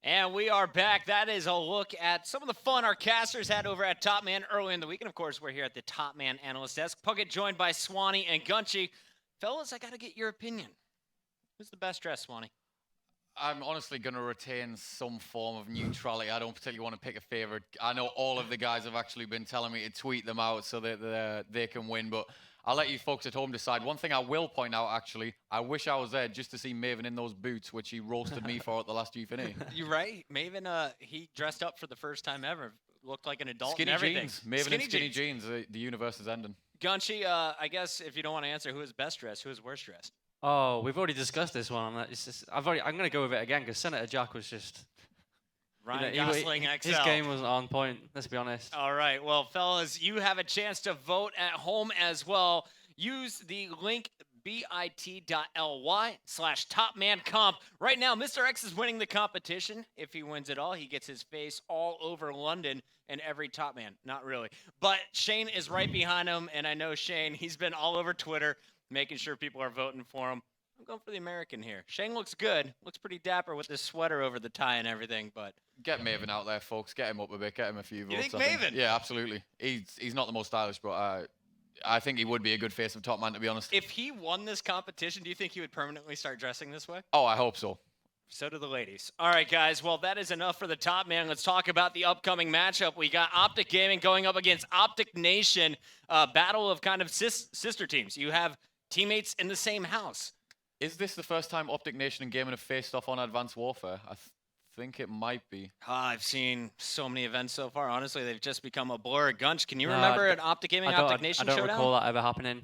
And we are back. That is a look at some of the fun our casters had over at Top Man early in the week. And of course, we're here at the Top Man Analyst Desk. Puckett joined by Swanee and Gunchi. Fellas, I got to get your opinion. Who's the best dressed, Swanee? I'm honestly going to retain some form of neutrality. I don't particularly want to pick a favorite. I know all of the guys have actually been telling me to tweet them out so that they can win, but I'll let you folks at home decide. One thing I will point out, actually, I wish I was there just to see Maven in those boots, which he roasted me for at the last Gfinity. You're right. Maven, he dressed up for the first time ever. Looked like an adult Skinny and everything. jeans. Maven in skinny jeans. The universe is ending. Gunchi, I guess if you don't want to answer who is best dressed, who is worst dressed? Oh, we've already discussed this one. I'm going to go with it again because Senator Jack was just... Ryan Gosling XL. His game wasn't on point, let's be honest. All right. Well, fellas, you have a chance to vote at home as well. Use the link bit.ly/topmancomp. Right now, Mr. X is winning the competition. If he wins it all, he gets his face all over London and every Top Man. Not really. But Shane is right behind him, and I know Shane, he's been all over Twitter making sure people are voting for him. I'm going for the American here. Shane looks good. Looks pretty dapper with this sweater over the tie and everything, but... Get Maven out there, folks. Get him up a bit. Get him a few votes. You think Maven? Yeah, absolutely. He's not the most stylish, but I think he would be a good face of Top Man, to be honest. If he won this competition, do you think he would permanently start dressing this way? Oh, I hope so. So do the ladies. All right, guys. Well, that is enough for the Top Man. Let's talk about the upcoming matchup. We got OpTic Gaming going up against OpTic Nation. Battle of kind of sister teams. You have teammates in the same house. Is this the first time OpTic Nation and Gaming have faced off on Advanced Warfare? I think it might be. I've seen so many events so far. Honestly, they've just become a blur. Gunch, can you remember an OpTic Gaming, OpTic Nation showdown? I don't recall that ever happening.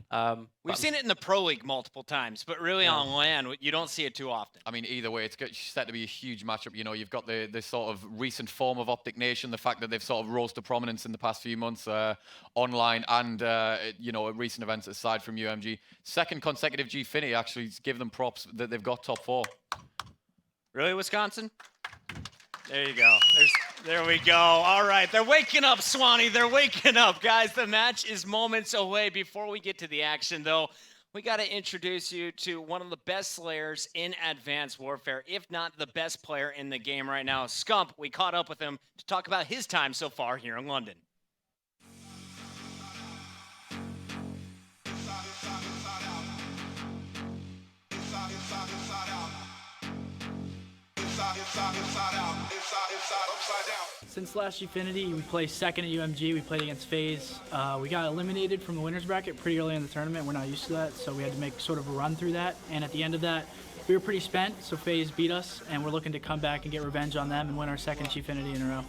We've seen it in the Pro League multiple times, but really on LAN, you don't see it too often. I mean, either way, it's set to be a huge matchup. You know, you've got the sort of recent form of OpTic Nation, the fact that they've sort of rose to prominence in the past few months online and, you know, recent events aside from UMG. Second consecutive Gfinity, actually, give them props that they've got top 4. Really, Wisconsin? There you go. There we go. All right. They're waking up, Swanee. They're waking up, guys. The match is moments away. Before we get to the action, though, we got to introduce you to one of the best slayers in Advanced Warfare, if not the best player in the game right now. Scump, we caught up with him to talk about his time so far here in London. Since last Gfinity, we placed second at UMG. We played against FaZe. We got eliminated from the winners bracket pretty early in the tournament. We're not used to that, so we had to make sort of a run through that. And at the end of that, we were pretty spent, so FaZe beat us, and we're looking to come back and get revenge on them and win our second Gfinity in a row.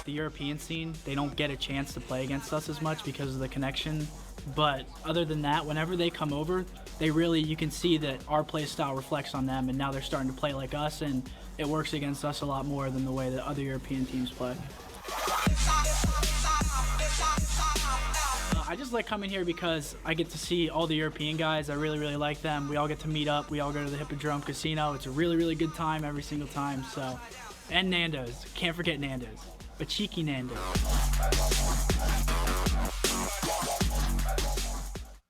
The European scene, they don't get a chance to play against us as much because of the connection. But other than that, whenever they come over, you can see that our play style reflects on them, and now they're starting to play like us, and it works against us a lot more than the way that other European teams play. I just like coming here because I get to see all the European guys. I really, really like them. We all get to meet up. We all go to the Hippodrome Casino. It's a really, really good time every single time. So, and Nando's. Can't forget Nando's. But cheeky Nando's.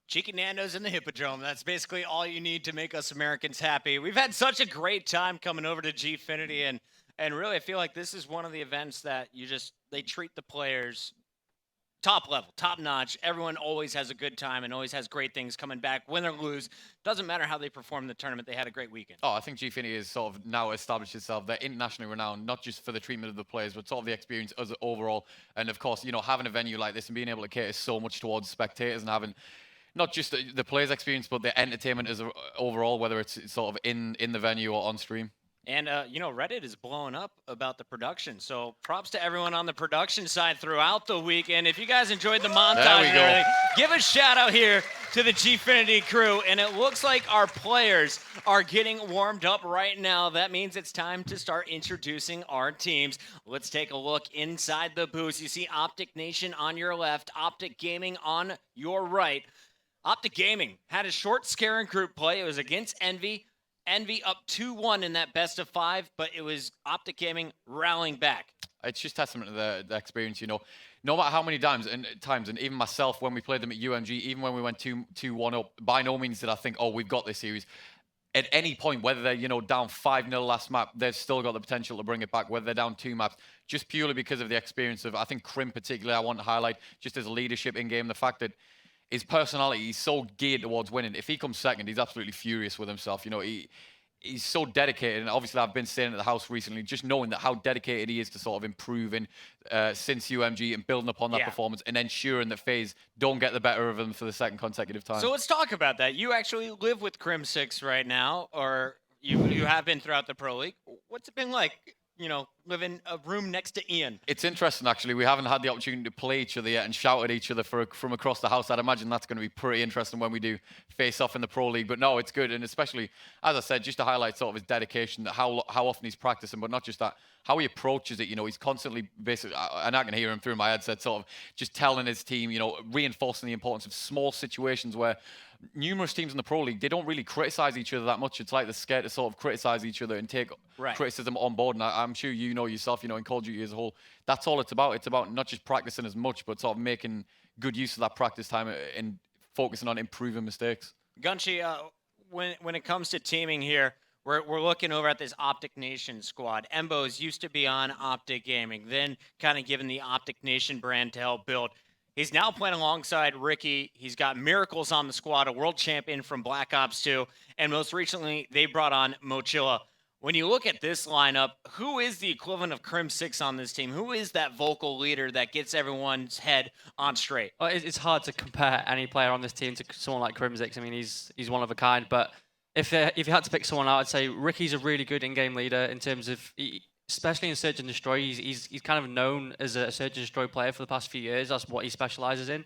Cheeky Nando's in the Hippodrome. That's basically all you need to make us Americans happy. We've had such a great time coming over to Gfinity, and really I feel like this is one of the events that they treat the players top level, top notch. Everyone always has a good time and always has great things coming back, win or lose. Doesn't matter how they perform in the tournament. They had a great weekend. Oh, I think Gfinity has sort of now established itself. They're internationally renowned, not just for the treatment of the players, but sort of the experience as overall. And of course, you know, having a venue like this and being able to cater so much towards spectators and having not just the players' experience, but the entertainment as overall, whether it's sort of in the venue or on stream. And, you know, Reddit is blowing up about the production. So props to everyone on the production side throughout the weekend. If you guys enjoyed the montage and everything, give a shout out here to the Gfinity crew. And it looks like our players are getting warmed up right now. That means it's time to start introducing our teams. Let's take a look inside the booth. You see OpTic Nation on your left, OpTic Gaming on your right. OpTic Gaming had a short scaring group play. It was against Envy. Envy up 2-1 in that best of 5, but it was OpTic Gaming rallying back. It's just testament to the experience, you know. no matter how many times, and even myself, when we played them at UMG, even when we went 2-1 up, by no means did I think, oh, we've got this series. At any point, whether they're, down 5-0 last map, they've still got the potential to bring it back, whether they're down 2 maps, just purely because of the experience of, I think, Crim particularly, I want to highlight, just his leadership in-game, the fact that his personality, he's so geared towards winning. If he comes second, he's absolutely furious with himself. He's so dedicated, and obviously I've been staying at the house recently, just knowing that how dedicated he is to sort of improving since UMG and building upon that performance and ensuring that FaZe don't get the better of him for the second consecutive time. So let's talk about that. You actually live with Crim 6 right now, or you have been throughout the Pro League. What's it been like, living a room next to Ian? It's interesting, actually. We haven't had the opportunity to play each other yet and shout at each other from across the house. I'd imagine that's going to be pretty interesting when we do face off in the Pro League. But no, it's good. And especially, as I said, just to highlight sort of his dedication, how often he's practicing, but not just that, how he approaches it. He's constantly basically, and I can hear him through my headset, sort of just telling his team, reinforcing the importance of small situations where numerous teams in the Pro League, they don't really criticize each other that much. It's like they're scared to sort of criticize each other and take criticism on board. And I'm sure you know yourself, in Call of Duty as a whole, that's all it's about. It's about not just practicing as much, but sort of making good use of that practice time and focusing on improving mistakes. Gunchi, when it comes to teaming here, we're looking over at this OpTic Nation squad. Embo's used to be on OpTic Gaming, then kind of given the OpTic Nation brand to help build. He's now playing alongside Ricky. He's got Miracles on the squad, a world champion from Black Ops 2. And most recently, they brought on Mochilla. When you look at this lineup, who is the equivalent of Crim 6 on this team? Who is that vocal leader that gets everyone's head on straight? Well, it's hard to compare any player on this team to someone like Crim 6. I mean, he's one of a kind. But if you had to pick someone out, I'd say Ricky's a really good in-game leader in terms of... especially in Search and Destroy, he's kind of known as a Search and Destroy player for the past few years. That's what he specializes in.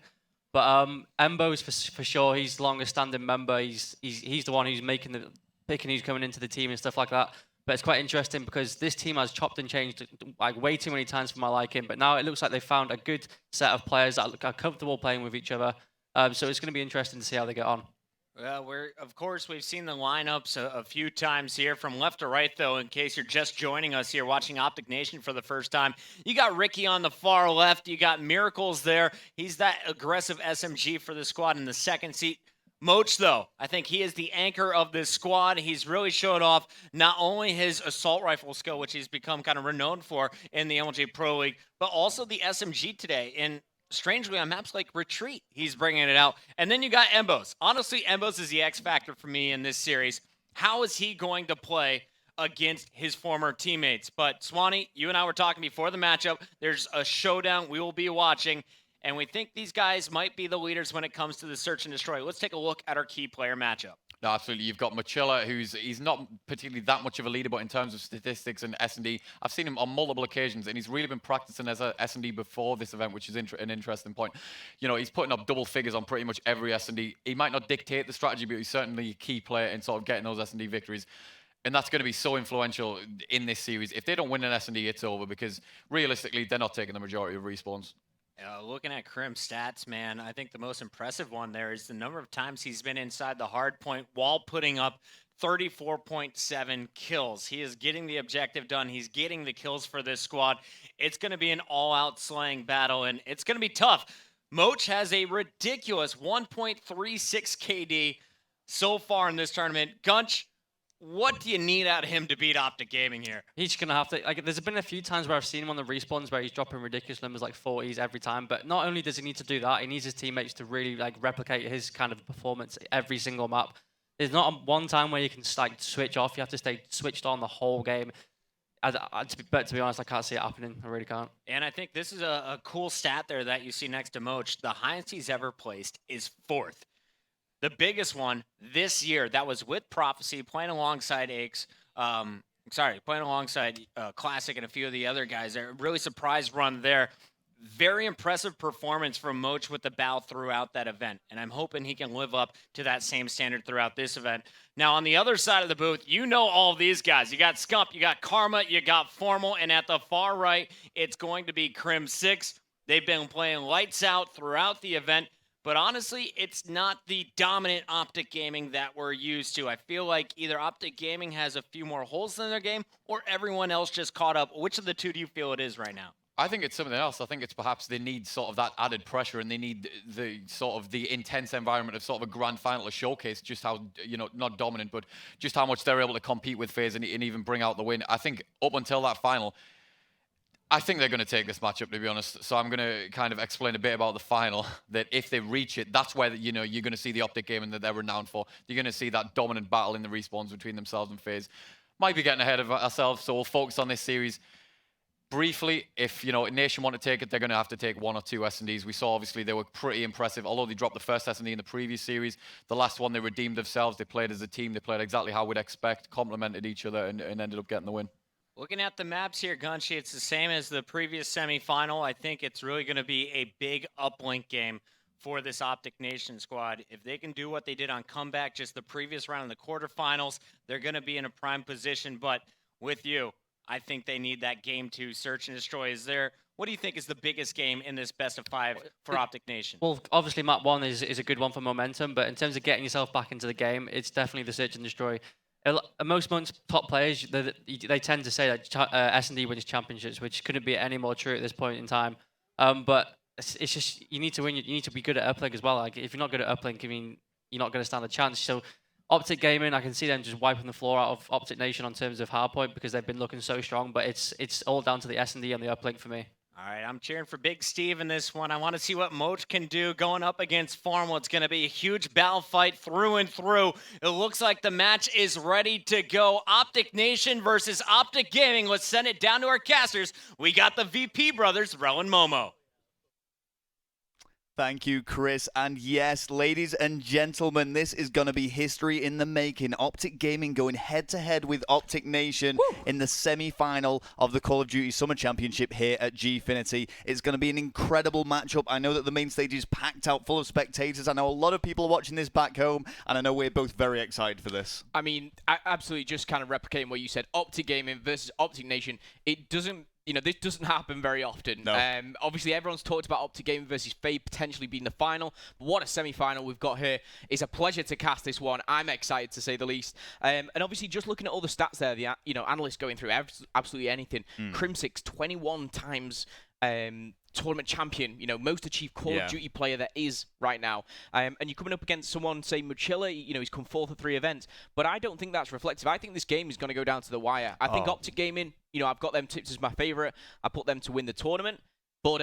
But Embo's for sure. He's the longest standing member. He's the one who's making the picking who's coming into the team and stuff like that. But it's quite interesting because this team has chopped and changed like way too many times for my liking. But now it looks like they found a good set of players that are comfortable playing with each other. So it's going to be interesting to see how they get on. Well, of course, we've seen the lineups a few times here from left to right, though, in case you're just joining us here watching OpTic Nation for the first time. You got Ricky on the far left. You got Miracles there. He's that aggressive SMG for the squad in the second seat. Moch, though, I think he is the anchor of this squad. He's really showed off not only his assault rifle skill, which he's become kind of renowned for in the MLG Pro League, but also the SMG today. And strangely, on maps like Retreat, he's bringing it out. And then you got Embos. Honestly, Embos is the X factor for me in this series. How is he going to play against his former teammates? But Swanee, you and I were talking before the matchup. There's a showdown we will be watching. And we think these guys might be the leaders when it comes to the Search and Destroy. Let's take a look at our key player matchup. No, absolutely. You've got Mochilla, he's not particularly that much of a leader, but in terms of statistics and S&D, I've seen him on multiple occasions, and he's really been practicing as a S&D before this event, which is an interesting point. He's putting up double figures on pretty much every S&D. He might not dictate the strategy, but he's certainly a key player in sort of getting those S&D victories. And that's going to be so influential in this series. If they don't win an S&D, it's over, because realistically, they're not taking the majority of respawns. Looking at Crim's stats, man, I think the most impressive one there is the number of times he's been inside the hard point while putting up 34.7 kills. He is getting the objective done. He's getting the kills for this squad. It's going to be an all-out slaying battle, and it's going to be tough. Moch has a ridiculous 1.36 KD so far in this tournament. Gunch, what do you need out of him to beat OpTic Gaming here? He's going to have to... there's been a few times where I've seen him on the respawns where he's dropping ridiculous numbers like 40s every time. But not only does he need to do that, he needs his teammates to really replicate his kind of performance every single map. There's not one time where you can switch off. You have to stay switched on the whole game. But to be honest, I can't see it happening. I really can't. And I think this is a cool stat there that you see next to Moch. The highest he's ever placed is 4th. The biggest one this year, that was with Prophecy, playing alongside playing alongside Classic and a few of the other guys there. Really surprise run there. Very impressive performance from Moch with the bow throughout that event. And I'm hoping he can live up to that same standard throughout this event. Now, on the other side of the booth, you know all of these guys. You got Scump, you got Karma, you got Formal, and at the far right, it's going to be Crim 6. They've been playing lights out throughout the event. But honestly, it's not the dominant OpTic Gaming that we're used to. I feel like either OpTic Gaming has a few more holes in their game or everyone else just caught up. Which of the two do you feel it is right now? I think it's something else. I think it's perhaps they need sort of that added pressure, and they need the sort of the intense environment of sort of a grand final to showcase just how, not dominant, but just how much they're able to compete with FaZe and even bring out the win. I think up until that final, I think they're going to take this matchup, to be honest. So I'm going to kind of explain a bit about the final, that if they reach it, that's where, you're going to see the OpTic gaming that they're renowned for. You're going to see that dominant battle in the respawns between themselves and FaZe. Might be getting ahead of ourselves, so we'll focus on this series. Briefly, if Nation want to take it, they're going to have to take 1 or 2 S&Ds. We saw, obviously, they were pretty impressive. Although they dropped the first S&D in the previous series, the last one, they redeemed themselves. They played as a team. They played exactly how we'd expect, complemented each other, and ended up getting the win. Looking at the maps here, Gunshy, it's the same as the previous semifinal. I think it's really going to be a big uplink game for this OpTic Nation squad. If they can do what they did on Comeback just the previous round in the quarterfinals, they're going to be in a prime position. But with you, I think they need that game to search and destroy. What do you think is the biggest game in this best of 5 for OpTic Nation? Well, obviously map 1 is a good one for momentum, but in terms of getting yourself back into the game, it's definitely the search and destroy. Most top players, they tend to say that S&D wins championships, which couldn't be any more true at this point in time. But it's just, you need to win. You need to be good at uplink as well. Like, if you're not good at uplink, I mean, you're not going to stand a chance. So OpTic Gaming, I can see them just wiping the floor out of OpTic Nation on terms of hardpoint because they've been looking so strong. But it's all down to the S&D and the uplink for me. All right, I'm cheering for Big Steve in this one. I want to see what Moch can do going up against Formal. It's going to be a huge battle fight through and through. It looks like the match is ready to go. OpTic Nation versus OpTic Gaming. Let's send it down to our casters. We got the VP brothers, Ro and Momo. Thank you, Chris. And yes, ladies and gentlemen, this is going to be history in the making. OpTic Gaming going head-to-head with OpTic Nation in the semi-final of the Call of Duty Summer Championship here at Gfinity. It's going to be an incredible matchup. I know that the main stage is packed out full of spectators. I know a lot of people are watching this back home, and I know we're both very excited for this. I mean, absolutely, just kind of replicating what you said, OpTic Gaming versus OpTic Nation, it doesn't... this doesn't happen very often. No. Obviously, everyone's talked about OpTic Gaming versus FaZe potentially being the final. But what a semi-final we've got here. It's a pleasure to cast this one. I'm excited, to say the least. And obviously, just looking at all the stats there, the analysts going through absolutely anything. Crimsix, 21 times tournament champion, most achieved Call of Duty player there is right now. And you're coming up against someone, say Mochilla, he's come 4th of 3 events. But I don't think that's reflective. I think this game is going to go down to the wire. I think OpTic Gaming, I've got them tipped as my favorite. I put them to win the tournament. But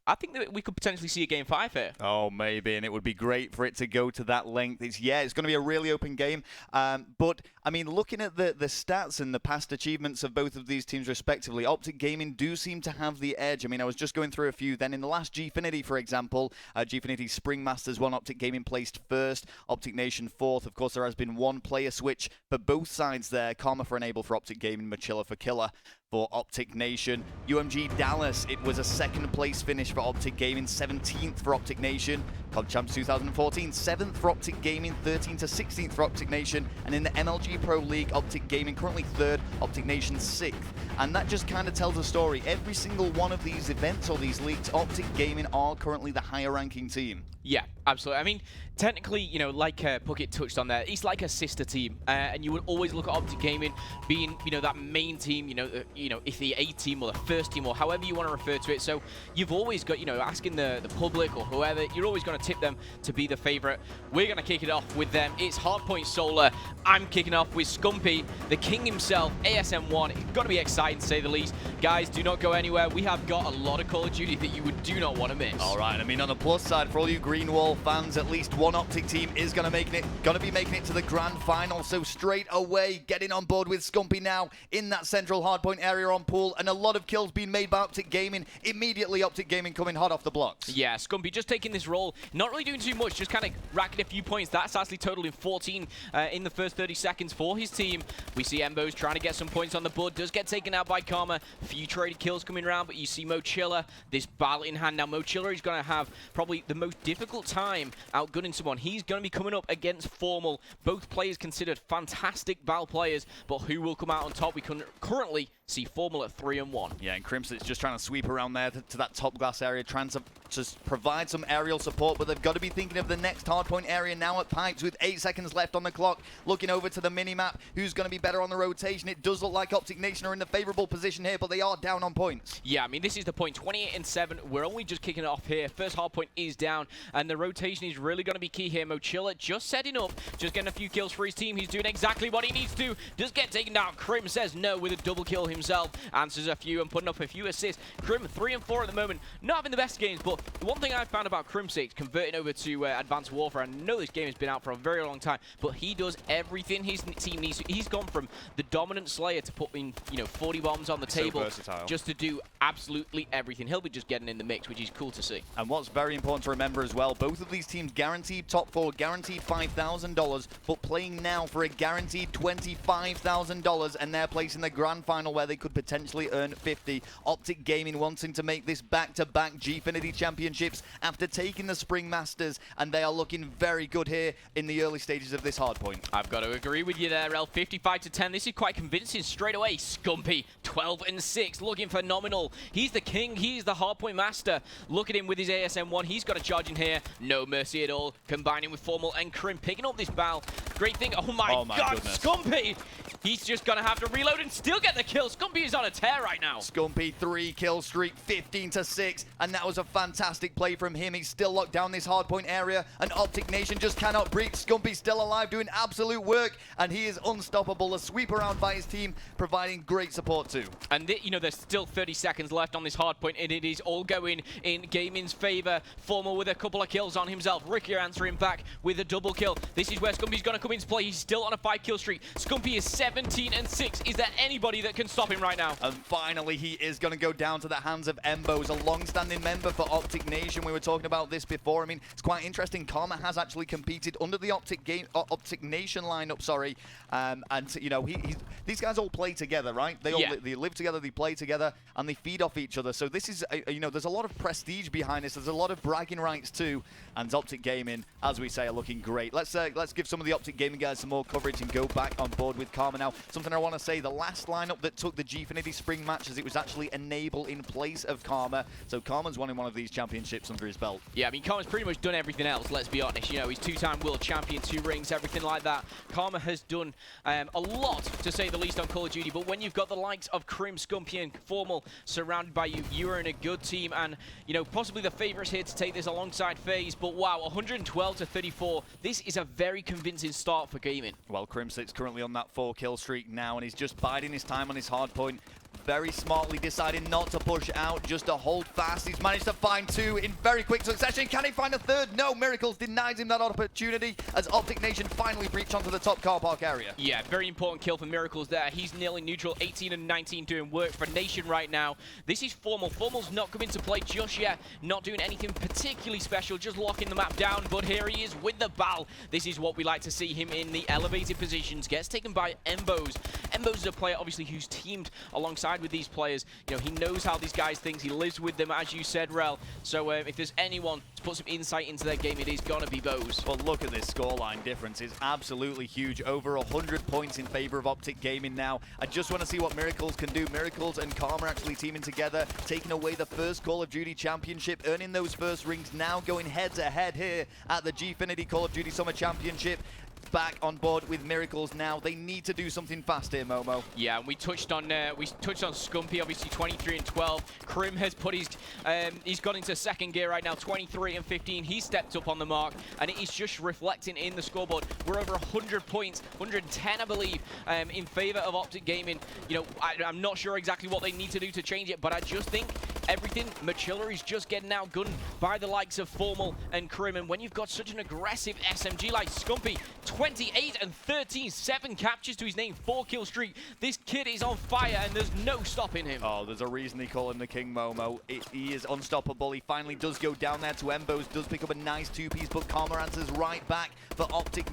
I think that we could potentially see a Game 5 here. Oh, maybe, and it would be great for it to go to that length. It's going to be a really open game. But, I mean, looking at the stats and the past achievements of both of these teams respectively, OpTic Gaming do seem to have the edge. I mean, I was just going through a few. Then in the last Gfinity, for example, Gfinity Spring Masters won, OpTic Gaming placed 1st, OpTic Nation 4th. Of course, there has been one player switch for both sides there. Karma for Enable for OpTic Gaming, Mochilla for Killer for OpTic Nation. UMG Dallas, it was a 2nd place finish for OpTic Gaming, 17th for OpTic Nation. COD Champs 2014, 7th for OpTic Gaming, 13th to 16th for OpTic Nation. And in the MLG Pro League, OpTic Gaming currently 3rd, OpTic Nation 6th. And that just kind of tells a story. Every single one of these events or these leagues, OpTic Gaming are currently the higher ranking team. Yeah, absolutely. I mean, technically, like Puckett touched on there, it's like a sister team, and you would always look at OpTic Gaming being, that main team, if the A team or the first team or however you want to refer to it. So you've always got, asking the public or whoever, you're always going to tip them to be the favorite. We're going to kick it off with them. It's Hardpoint Solar. I'm kicking off with Scumpy, the king himself, ASM1. It's going to be exciting, to say the least. Guys, do not go anywhere. We have got a lot of Call of Duty that you do not want to miss. All right, I mean, on the plus side, for all you Greenwall fans, at least one OpTic team is going to be making it to the grand final. So straight away, getting on board with Scumpy now in that central hardpoint area on pool, and a lot of kills being made by OpTic Gaming. Immediately, OpTic Gaming coming hot off the blocks. Yeah, Scumpy just taking this role, not really doing too much, just kind of racking a few points. That's actually totaling 14 in the first 30 seconds for his team. We see Embo's trying to get some points on the board, does get taken out by Karma. A few traded kills coming around, but you see Mochilla, this battle in hand. Now, Mochilla is going to have probably the most difficult time outgunning someone. He's going to be coming up against Formal. Both players considered fantastic battle players, but who will come out on top? We can currently see Formal at 3-1. Yeah, and Crimson's just trying to sweep around there to that top glass area, trying to to provide some aerial support, but they've got to be thinking of the next hardpoint area now at Pipes with 8 seconds left on the clock. Looking over to the minimap, who's going to be better on the rotation? It does look like OpTic Nation are in the favorable position here, but they are down on points. Yeah, I mean, this is the point. 28-7. We're only just kicking it off here. First hardpoint is down, and the rotation is really going to be key here. Mochilla just setting up, just getting a few kills for his team. He's doing exactly what he needs to. Does get taken down. Krim says no with a double kill himself. Answers a few and putting up a few assists. Krim 3 and 4 at the moment. Not having the best games, but the one thing I've found about Crimsix converting over to Advanced Warfare, I know this game has been out for a very long time, but he does everything his team needs. He's gone from the dominant Slayer to putting 40 bombs on the table, versatile. just to do absolutely everything. He'll be just getting in the mix, which is cool to see. And what's very important to remember as well, both of these teams guaranteed top 4, guaranteed $5,000, but playing now for a guaranteed $25,000, and they're placing the grand final where they could potentially earn 50. OpTic Gaming wanting to make this back-to-back Gfinity Championships after taking the Spring Masters, and they are looking very good here in the early stages of this hardpoint. I've got to agree with you there, El. 55-10. This is quite convincing straight away. Scumpy, 12-6, looking phenomenal. He's the king. He's the hardpoint master. Look at him with his ASM-1. He's got a charge in here. No mercy at all. Combining with Formal and Krim, picking up this barrel. Great thing. Oh my God, goodness. Scumpy. He's just going to have to reload and still get the kill. Scumpy is on a tear right now. Scumpy, 3-kill streak, 15-6, and that was a fantastic play from him. He's still locked down this hardpoint area, and OpTic Nation just cannot breach. Scumpy's still alive, doing absolute work, and he is unstoppable. A sweep around by his team, providing great support too. And there's still 30 seconds left on this hardpoint, and it is all going in Gaming's favor. Formal with a couple of kills on himself. Ricky answering back with a double kill. This is where Scumpy's going to come into play. He's still on a 5-kill streak. Scumpy is 17-6. Is there anybody that can stop him right now? And finally, he is going to go down to the hands of Embos, a long-standing member for OpTic Nation. We were talking about this before. I mean, it's quite interesting. Karma has actually competed under the OpTic Nation lineup, sorry. And these guys all play together, right? They live together, they play together, and they feed off each other. So this is, there's a lot of prestige behind this. There's a lot of bragging rights too. And OpTic Gaming, as we say, are looking great. Let's give some of the OpTic Gaming guys some more coverage and go back on board with Karma now. Something I want to say, the last lineup that took the Gfinity Spring matches, it was actually Enable in place of Karma. So Karma's won in one of these championships under his belt. Yeah, I mean, Karma's pretty much done everything else, let's be honest. He's 2-time world champion, 2 rings, everything like that. Karma has done a lot, to say the least, on Call of Duty. But when you've got the likes of Krim, Scumpy, and Formal surrounded by you, you are in a good team. And, possibly the favorites here to take this alongside FaZe. But wow, 112-34. This is a very convincing start for Gaming. Well, Crimsix currently on that 4-kill streak now, and he's just biding his time on his hard point. Very smartly deciding not to push out, just to hold fast. He's managed to find 2 in very quick succession. Can he find a 3rd? No, Miracles denies him that opportunity as OpTic Nation finally breach onto the top car park area. Yeah, very important kill for Miracles there. He's nearly neutral, 18-19 doing work for Nation right now. This is Formal. Formal's not coming to play just yet, not doing anything particularly special, just locking the map down, but here he is with the BAL. This is what we like to see him in the elevated positions. Gets taken by Embos. Embos is a player, obviously, who's teamed alongside with these players. He knows how these guys think. He lives with them, as you said, Rel. So if there's anyone to put some insight into their game, it is going to be Bose. But look at this scoreline difference. It's absolutely huge. Over 100 points in favor of OpTic Gaming now. I just want to see what Miracles can do. Miracles and Karma actually teaming together, taking away the first Call of Duty Championship, earning those first rings, now going head-to-head here at the Gfinity Call of Duty Summer Championship. Back on board with Miracles now. They need to do something fast here, Momo. Yeah, and we touched on Scumpy, obviously 23-12. Krim has put he's gone into second gear right now, 23-15. He stepped up on the mark, and it is just reflecting in the scoreboard. We're over 100 points, 110, I believe, in favor of OpTic Gaming. I'm not sure exactly what they need to do to change it, but I just think everything, Mochilla is just getting outgunned by the likes of Formal and Krim. And when you've got such an aggressive SMG like Scumpy, 28-13, 7 captures to his name, 4-kill streak. This kid is on fire, and there's no stopping him. Oh, there's a reason they call him the King, Momo. He is unstoppable. He finally does go down there to Embos, does pick up a nice 2-piece, but Karma answers right back for OpTic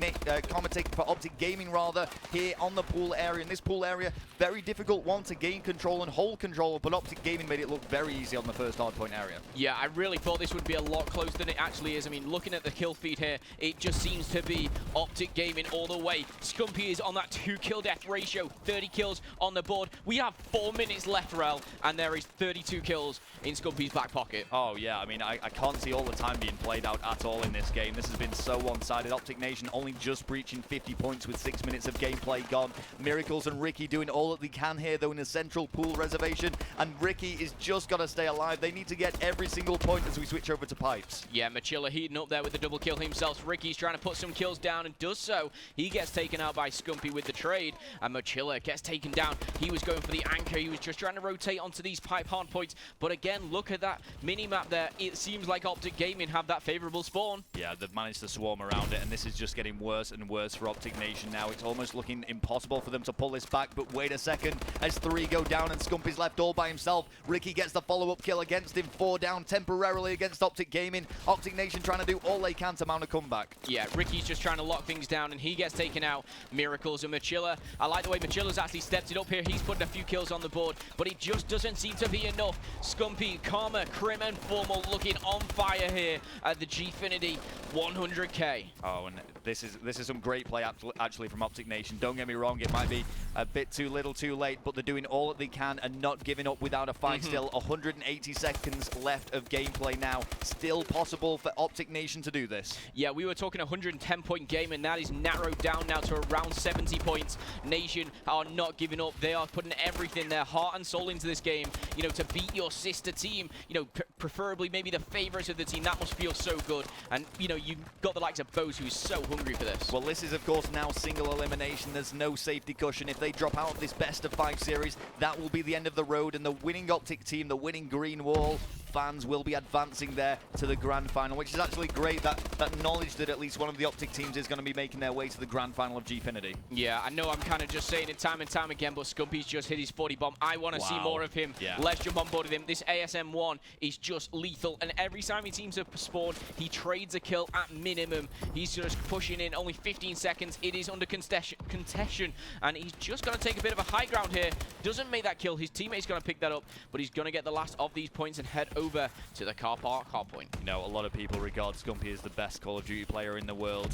Gaming rather, here on the pool area. In this pool area, very difficult one to gain control and hold control, but OpTic Gaming made it look very easy on the first hardpoint area. Yeah, I really thought this would be a lot closer than it actually is. I mean, looking at the kill feed here, it just seems to be OpTic Gaming all the way. Scumpy is on that 2 kill death ratio, 30 kills on the board. We have 4 minutes left, Rel, and there is 32 kills in Scumpy's back pocket. Oh, yeah. I mean, I can't see all the time being played out at all in this game. This has been so one-sided. OpTic Nation only just breaching 50 points with 6 minutes of gameplay gone. Miracles and Ricky doing all that they can here, though, in a central pool reservation. And Ricky is just got to stay alive. They need to get every single point as we switch over to pipes. Yeah, Machilla heating up there with the double kill himself. Ricky's trying to put some kills down and does so. He gets taken out by Scumpy with the trade, and Machilla gets taken down. He was going for the anchor. He was just trying to rotate onto these pipe hard points. But again, look at that mini-map there. It seems like OpTic Gaming have that favorable spawn. Yeah, they've managed to swarm around it, and this is just getting worse and worse for OpTic Nation now. It's almost looking impossible for them to pull this back, but wait a second. As 3 go down and Scumpy's left all by himself, Ricky gets the follow-up kill against him. 4 down temporarily against OpTic Gaming. OpTic Nation trying to do all they can to mount a comeback. Yeah, Ricky's just trying to lock things down, and he gets taken out. Miracles and Machilla. I like the way Machilla's actually stepped it up here. He's putting a few kills on the board, but it just doesn't seem to be enough. Scumpy, Karma, Crim, and Formal looking on fire here at the Gfinity 100K. Oh, and this is some great play actually from OpTic Nation. Don't get me wrong, it might be a bit too little too late, but they're doing all that they can and not giving up without a fight. Still 180 seconds left of gameplay now. Still possible for OpTic Nation to do this. Yeah, we were talking 110-point game, and that is narrowed down now to around 70 points. Nation are not giving up. They are putting everything, their heart and soul into this game, you know, to beat your sister team, you know, preferably maybe the favorites of the team. That must feel so good. And, you know, you've got the likes of Bose, who's so hungry for this. Well, this is, of course, now single elimination. There's no safety cushion. If they drop out of this best-of-5 series, that will be the end of the road, and the winning OpTic team, the winning green wall fans, will be advancing there to the grand final, which is actually great, that knowledge that at least one of the OpTic teams is going to be making their way to the grand final of Gfinity. Yeah, I know I'm kind of just saying it time and time again, but Scumpy's just hit his 40 bomb. I want to see more of him. Yeah. Let's jump on board with him. This ASM1 is just lethal, and every time he teams up a spawn, he trades a kill at minimum. He's just pushing in only 15 seconds. It is under contestation, and he's just going to take a bit of a high ground here. Doesn't make that kill. His teammate's going to pick that up, but he's going to get the last of these points and head over to the car park hardpoint. You know, a lot of people regard Scumpy as the best Call of Duty player in the world.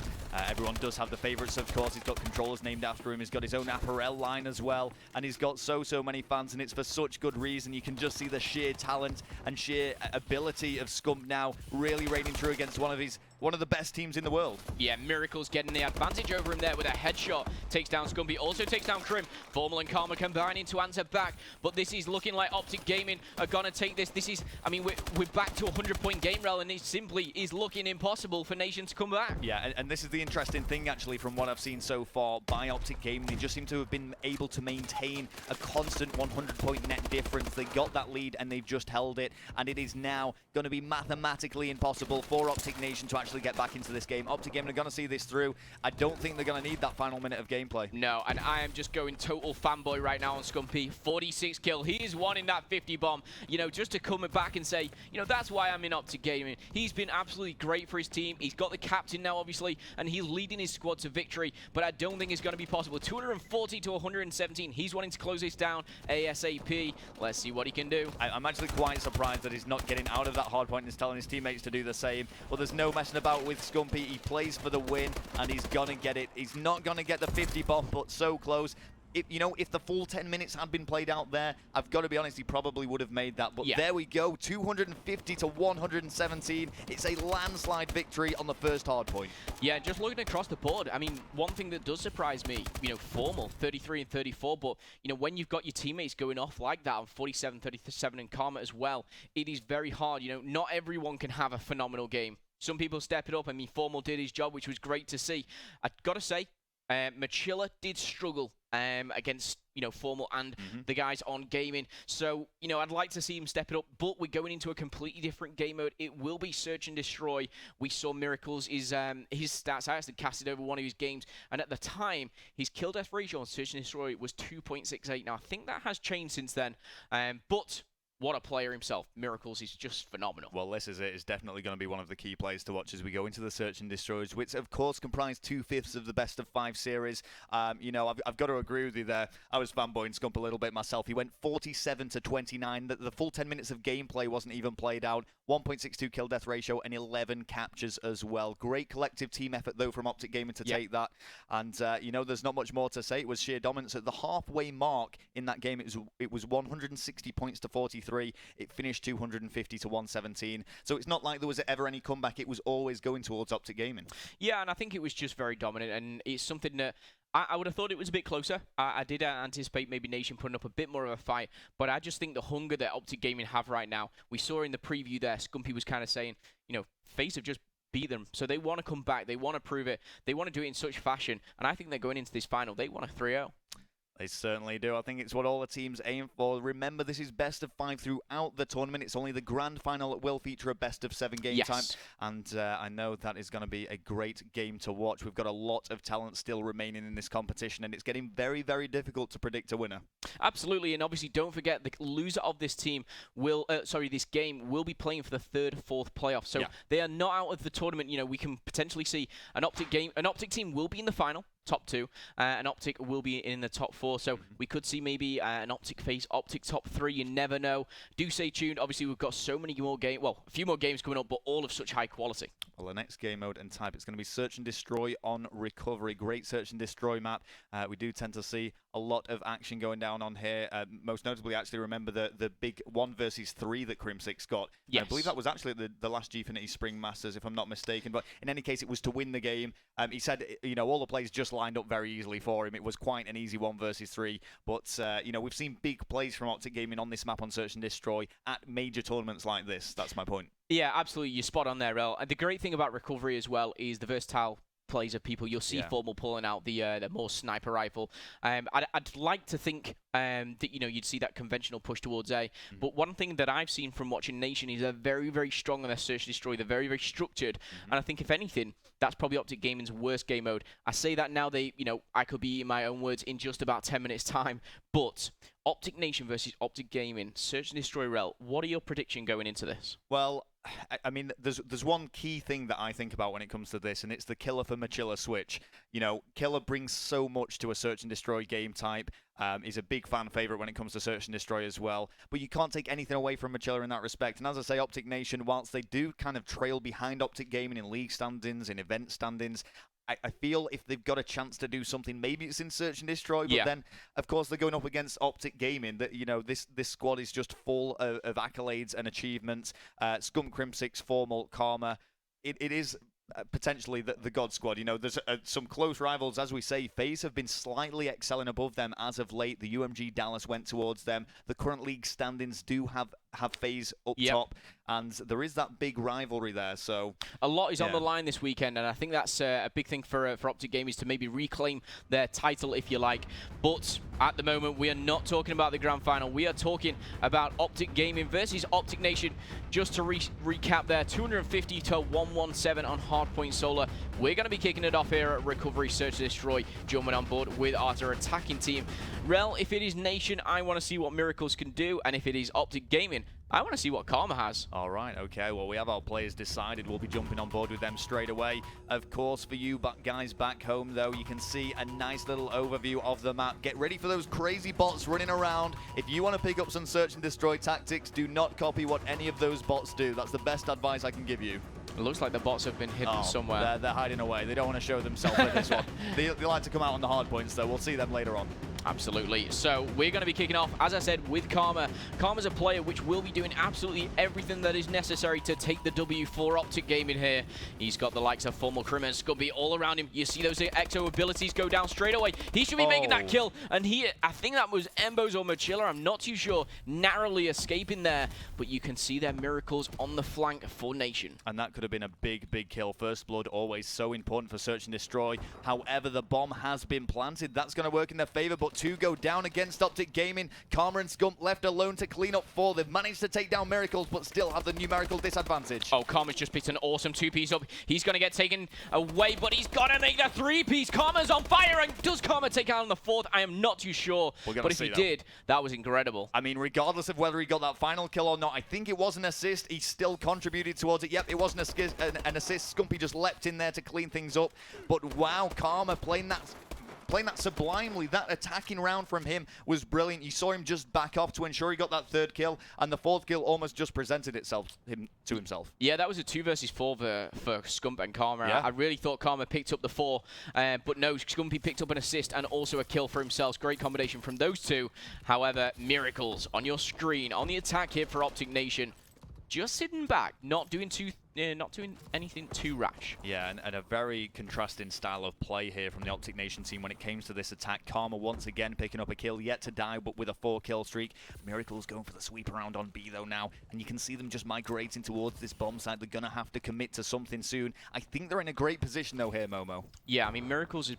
Everyone does have the favorites, of course. He's got controllers named after him. He's got his own apparel line as well, and he's got so many fans, and it's for such good reason. You can just see the sheer talent and sheer ability of Scump now really reigning true against one of the best teams in the world. Yeah, Miracle's getting the advantage over him there with a headshot. Takes down Scumpy, also takes down Crim. Formal and Karma combining to answer back, but this is looking like OpTic Gaming are gonna take this. This is, I mean, we're back to a 100-point game rel, and it simply is looking impossible for Nation to come back. Yeah, and this is the interesting thing, actually, from what I've seen so far by OpTic Gaming. They just seem to have been able to maintain a constant 100-point net difference. They got that lead, and they've just held it, and it is now going to be mathematically impossible for OpTic Nation to actually get back into this game. OpTic Gaming are going to see this through. I don't think they're going to need that final minute of gameplay. No, and I am just going total fanboy right now on Scumpy. 46 kill. He is wanting that 50 bomb, you know, just to come back and say, you know, that's why I'm in OpTic Gaming. He's been absolutely great for his team. He's got the captain now, obviously, and he's leading his squad to victory, but I don't think it's going to be possible. 240 to 117. He's wanting to close this down ASAP. Let's see what he can do. I'm actually quite surprised that he's not getting out of that hard point and is telling his teammates to do the same. Well, there's no messing about with Scumpy. He plays for the win, and he's going to get it. He's not going to get the 50 bomb, but so close. If the full 10 minutes had been played out there, I've got to be honest, he probably would have made that. But yeah, there we go, 250 to 117. It's a landslide victory on the first hard point. Yeah, just looking across the board, I mean, one thing that does surprise me, you know, Formal, 33 and 34, but, you know, when you've got your teammates going off like that on 47, 37 and Karma as well, it is very hard. You know, not everyone can have a phenomenal game. Some people step it up. I mean, Formal did his job, which was great to see. I've got to say, Machilla did struggle against, you know, Formal and the guys on gaming. So, you know, I'd like to see him step it up, but we're going into a completely different game mode. It will be search and destroy. We saw Miracles, his stats. I actually casted over one of his games, and at the time, his kill death ratio on search and destroy was 2.68. Now, I think that has changed since then, but what a player himself. Miracles is just phenomenal. Well, this is it. It's definitely going to be one of the key players to watch as we go into the Search and Destroys, which, of course, comprise 2/5 of the best of 5 series. You know, I've got to agree with you there. I was fanboying Scump a little bit myself. He went 47-29. The full 10 minutes of gameplay wasn't even played out. 1.62 kill death ratio and 11 captures as well. Great collective team effort, though, from OpTic Gaming to take that. And, you know, there's not much more to say. It was sheer dominance. At the halfway mark in that game, it was 160 points to 43. It finished 250 to 117. So it's not like there was ever any comeback. It was always going towards OpTic Gaming. Yeah, and I think it was just very dominant, and it's something that I would have thought it was a bit closer. I did anticipate maybe Nation putting up a bit more of a fight, but I just think the hunger that OpTic Gaming have right now, we saw in the preview there, Scumpy was kind of saying, you know, FaZe have just beat them, so they want to come back, they want to prove it, they want to do it in such fashion, and I think they're going into this final, they want a 3-0. They certainly do. I think it's what all the teams aim for. Remember, this is best of 5 throughout the tournament. It's only the grand final that will feature a best of 7 game time. And I know that is going to be a great game to watch. We've got a lot of talent still remaining in this competition, and it's getting very, very difficult to predict a winner. Absolutely, and obviously don't forget the loser of this team will, this game will be playing for the 3rd, 4th playoff. So they are not out of the tournament. You know, we can potentially see an OpTic team will be in the final. Top 2, and OpTic will be in the top 4, so we could see maybe an OpTic FaZe, OpTic top 3, you never know. Do stay tuned, obviously we've got so many more games, well, a few more games coming up, but all of such high quality. Well, the next game mode and type, it's going to be Search and Destroy on Recovery. Great Search and Destroy map. We do tend to see a lot of action going down on here. Most notably, actually, remember the big 1 versus 3 that Crimsix got. Yes. I believe that was actually the last Gfinity Spring Masters, if I'm not mistaken. But in any case, it was to win the game. He said, you know, all the plays just lined up very easily for him. It was quite an easy 1 versus 3. But, you know, we've seen big plays from OpTic Gaming on this map on Search and Destroy at major tournaments like this. That's my point. Yeah, absolutely. You're spot on there, El. And the great thing about Recovery as well is the versatile plays of people. You'll see Formal pulling out the more sniper rifle. I'd like to think that, you know, you'd see that conventional push towards A. But one thing that I've seen from watching Nation is they're very, very strong on their Search and Destroy. They're very, very structured. And I think, if anything, that's probably OpTic Gaming's worst game mode. I say that now, you know, I could be in my own words in just about 10 minutes time. But OpTic Nation versus OpTic Gaming, Search and Destroy Rel, what are your predictions going into this? Well, I mean, there's one key thing that I think about when it comes to this, and it's the Killer for Machilla switch. You know, Killer brings so much to a Search and Destroy game type. He's a big fan favorite when it comes to Search and Destroy as well. But you can't take anything away from Machilla in that respect. And as I say, OpTic Nation, whilst they do kind of trail behind OpTic Gaming in league standings, in event standings, I feel if they've got a chance to do something, maybe it's in Search and Destroy, but then, of course, they're going up against OpTic Gaming. That, you know, this squad is just full of accolades and achievements. Scum, Crimsix, Formal, Karma. It is potentially the God Squad. You know, there's some close rivals, as we say. FaZe have been slightly excelling above them as of late. The UMG Dallas went towards them. The current league standings do have FaZe up top, and there is that big rivalry there. So a lot is on the line this weekend, and I think that's a big thing for OpTic Gaming, is to maybe reclaim their title, if you like. But at the moment, we are not talking about the grand final. We are talking about OpTic Gaming versus OpTic Nation. Just to recap there, 250 to 117 on Hardpoint Solar. We're going to be kicking it off here at Recovery Search and Destroy, jumping on board with our attacking team. Rel, if it is Nation, I want to see what Miracles can do, and if it is OpTic Gaming, I want to see what Karma has. All right, okay. Well, we have our players decided. We'll be jumping on board with them straight away. Of course, for you guys back home, though, you can see a nice little overview of the map. Get ready for those crazy bots running around. If you want to pick up some Search and Destroy tactics, do not copy what any of those bots do. That's the best advice I can give you. It looks like the bots have been hidden somewhere. They're hiding away. They don't want to show themselves with this one. They like to come out on the hard points, though. We'll see them later on. Absolutely. So we're going to be kicking off, as I said, with Karma. Karma's a player which will be doing absolutely everything that is necessary to take the W for OpTic Gaming here. He's got the likes of Formal, Crim, and Scubby all around him. You see those Exo abilities go down straight away. He should be making that kill. And I think that was Embos or Machilla, I'm not too sure, narrowly escaping there. But you can see their Miracles on the flank for Nation. And that could have been a big, big kill. First blood, always so important for Search and Destroy. However, the bomb has been planted. That's going to work in their favor, but 2 go down against OpTic Gaming. Karma and Scump left alone to clean up 4. They've managed to take down Miracles, but still have the numerical disadvantage. Oh, Karma's just picked an awesome 2-piece up. He's going to get taken away, but he's got to make that 3-piece. Karma's on fire, and does Karma take out on the 4th? I am not too sure, but if he did, that was incredible. I mean, regardless of whether he got that final kill or not, I think it was an assist. He still contributed towards it. Yep, it was an assist. Scumpy just leapt in there to clean things up. But wow, Karma playing that sublimely. That attacking round from him was brilliant. You saw him just back off to ensure he got that 3rd kill, and the 4th kill almost just presented itself to himself. Yeah, that was a 2 versus 4 for Scump and Karma. Yeah. I really thought Karma picked up the 4, but no, Scumpy picked up an assist and also a kill for himself. Great combination from those two. However, Miracles on your screen on the attack here for OpTic Nation. Just sitting back, not doing anything too rash. Yeah, and a very contrasting style of play here from the OpTic Nation team when it came to this attack. Karma once again picking up a kill, yet to die, but with a 4-kill streak. Miracles going for the sweep around on B though now, and you can see them just migrating towards this bomb site. They're going to have to commit to something soon. I think they're in a great position though here, Momo. Yeah, I mean, Miracles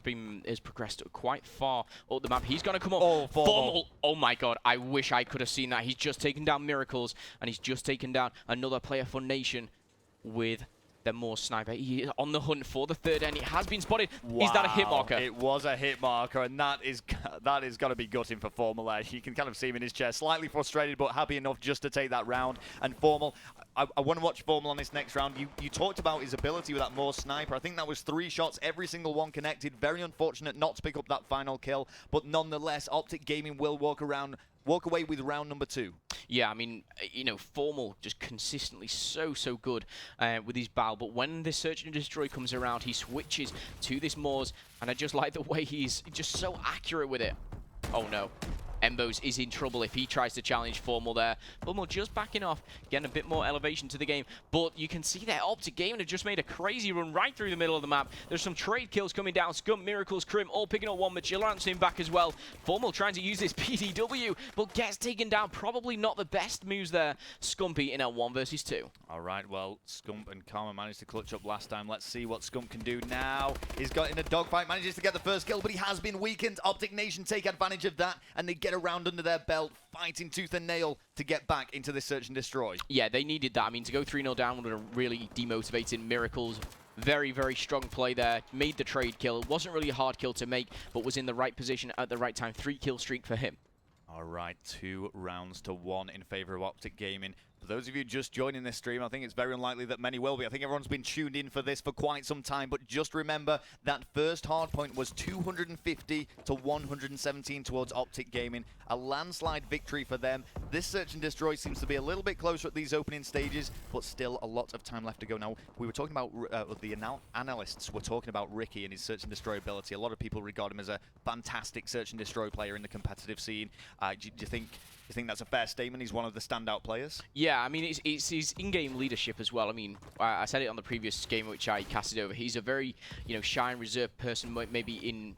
has progressed quite far up the map. He's going to come up. Oh, Formal. Oh my god, I wish I could have seen that. He's just taken down Miracles, and he's just taken down another player for Nation with the more sniper. He is on the hunt for the 3rd end. It has been spotted. Wow. Is that a hit marker? It was a hit marker, and that is going to be gutting for Formal there. You can kind of see him in his chair, slightly frustrated, but happy enough just to take that round. And Formal, I want to watch Formal on this next round. You talked about his ability with that more sniper. I think that was 3 shots, every single one connected. Very unfortunate not to pick up that final kill, but nonetheless, OpTic Gaming will walk away with round number 2. Yeah, I mean, you know, Formal just consistently so good with his bow, but when this Search and Destroy comes around, he switches to this Moors, and I just like the way he's just so accurate with it. Oh no. Embos is in trouble if he tries to challenge Formal there. Formal just backing off, getting a bit more elevation to the game. But you can see that OpTic Gaming have just made a crazy run right through the middle of the map. There's some trade kills coming down. Scump, Miracles, Crim all picking up one. Magillan's back as well. Formal trying to use this PDW, but gets taken down. Probably not the best moves there. Scumpy in a 1 versus 2. All right, well, Scump and Karma managed to clutch up last time. Let's see what Scump can do now. He's got in a dogfight, manages to get the 1st kill, but he has been weakened. OpTic Nation take advantage of that, and they get around under their belt, fighting tooth and nail to get back into this Search and Destroy. Yeah, they needed that. I mean, to go 3-0 down would have really demotivated Miracles. Very strong play there. Made the trade kill. It wasn't really a hard kill to make, but was in the right position at the right time. 3-kill streak for him. All right, 2 rounds to 1 in favor of OpTic Gaming. For those of you just joining this stream, I think it's very unlikely that many will be. I think everyone's been tuned in for this for quite some time, but just remember that first hard point was 250 to 117 towards OpTic Gaming. A landslide victory for them. This Search and Destroy seems to be a little bit closer at these opening stages, but still a lot of time left to go. Now, we were talking about, the analysts were talking about Ricky and his Search and Destroy ability. A lot of people regard him as a fantastic Search and Destroy player in the competitive scene. Do you think that's a fair statement? He's one of the standout players? Yeah, I mean, it's his in-game leadership as well. I mean, I said it on the previous game which I casted over. He's a very, shy and reserved person, maybe in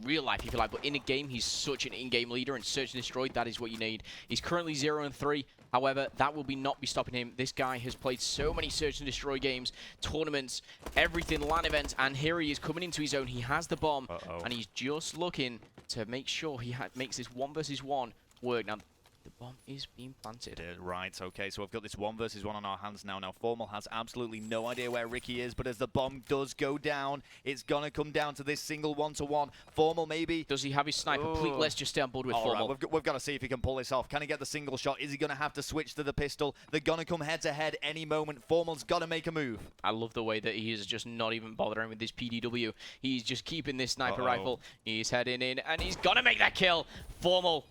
real life, if you like, but in a game, he's such an in-game leader, and Search and Destroy, that is what you need. He's currently 0-3. However, that will not be stopping him. This guy has played so many Search and Destroy games, tournaments, everything, LAN events, and here he is coming into his own. He has the bomb, and he's just looking to make sure he makes this 1 versus 1 work. Now, the bomb is being planted. Right, okay, so we've got this 1 versus 1 on our hands now. Now, Formal has absolutely no idea where Ricky is, but as the bomb does go down, it's going to come down to this single 1-to-1. Formal, maybe. Does he have his sniper? Please, let's just stay on board with Formal. Right, we've got to see if he can pull this off. Can he get the single shot? Is he going to have to switch to the pistol? They're going to come head-to-head any moment. Formal's got to make a move. I love the way that he is just not even bothering with this PDW. He's just keeping this sniper rifle. He's heading in, and he's going to make that kill. Formal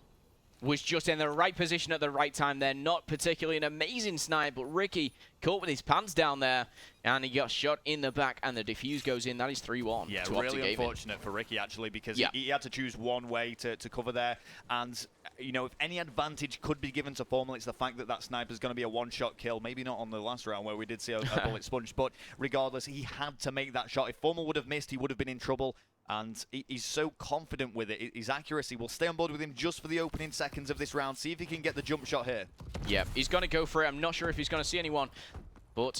was just in the right position at the right time there. Not particularly an amazing snipe, but Ricky caught with his pants down there, and he got shot in the back, and the defuse goes in. That is 3-1. Yeah, to really unfortunate for Ricky, actually, because he had to choose one way to cover there. And, if any advantage could be given to Formal, it's the fact that sniper's going to be a one-shot kill. Maybe not on the last round where we did see a bullet sponge, but regardless, he had to make that shot. If Formal would have missed, he would have been in trouble. And he's so confident with it. His accuracy. We'll stay on board with him just for the opening seconds of this round. See if he can get the jump shot here. Yeah, he's going to go for it. I'm not sure if he's going to see anyone, but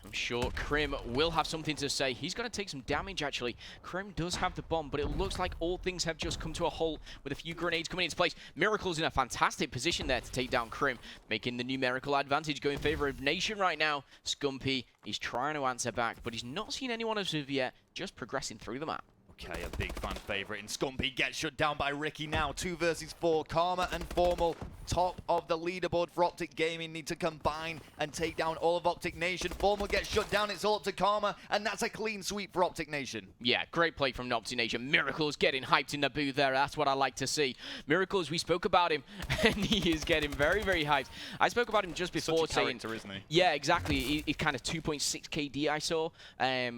I'm sure Krim will have something to say. He's going to take some damage, actually. Krim does have the bomb, but it looks like all things have just come to a halt with a few grenades coming into place. Miracle's in a fantastic position there to take down Krim, making the numerical advantage go in favor of Nation right now. Scumpy, he's trying to answer back, but he's not seen anyone as of yet, just progressing through the map. Okay, a big fan favorite in Scumpy gets shut down by Ricky now. 2 versus 4. Karma and Formal, top of the leaderboard for OpTic Gaming, need to combine and take down all of OpTic Nation. Formal gets shut down. It's all up to Karma, and that's a clean sweep for OpTic Nation. Yeah, great play from OpTic Nation. Miracles getting hyped in the booth there. That's what I like to see. Miracles, we spoke about him, and he is getting very, very hyped. I spoke about him just before, Such a character, isn't he? Yeah, exactly. He's kind of 2.6 KD I saw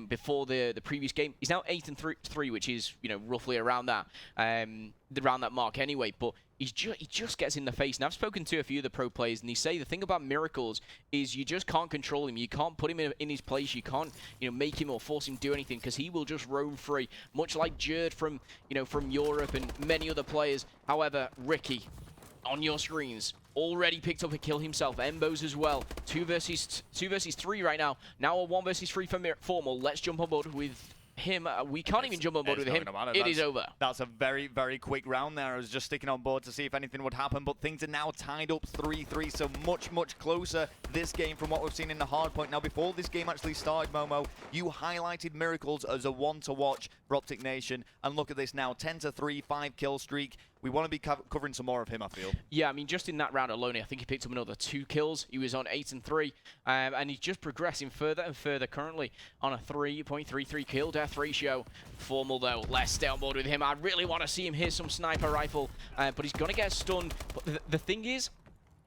before the previous game. He's now 8-3, which is, you know, roughly around that mark anyway. But he just gets in the face. And I've spoken to a few of the pro players, and they say the thing about Miracles is you just can't control him. You can't put him in his place. You can't, you know, make him or force him to do anything, because he will just roam free, much like Jerd from Europe and many other players. However, Ricky, on your screens, already picked up a kill himself. Embos as well. 2 versus 3 right now. Now a 1 versus 3 for Formal. Let's jump on board with him. We can't even jump on board with him. It is over. That's a very, very quick round there. I was just sticking on board to see if anything would happen, but things are now tied up 3-3, so much, much closer this game from what we've seen in the hard point. Now, before this game actually started, Momo, you highlighted Miracles as a one to watch for OpTic Nation, and look at this now, 10-3, 5-kill streak. We want to be covering some more of him, I feel. Yeah, I mean, just in that round alone, I think he picked up another 2 kills. He was on 8-3, and he's just progressing further and further, currently on a 3.33 kill death ratio. Formal, though, let's stay on board with him. I really want to see him hit some sniper rifle, but he's going to get stunned. But the thing is,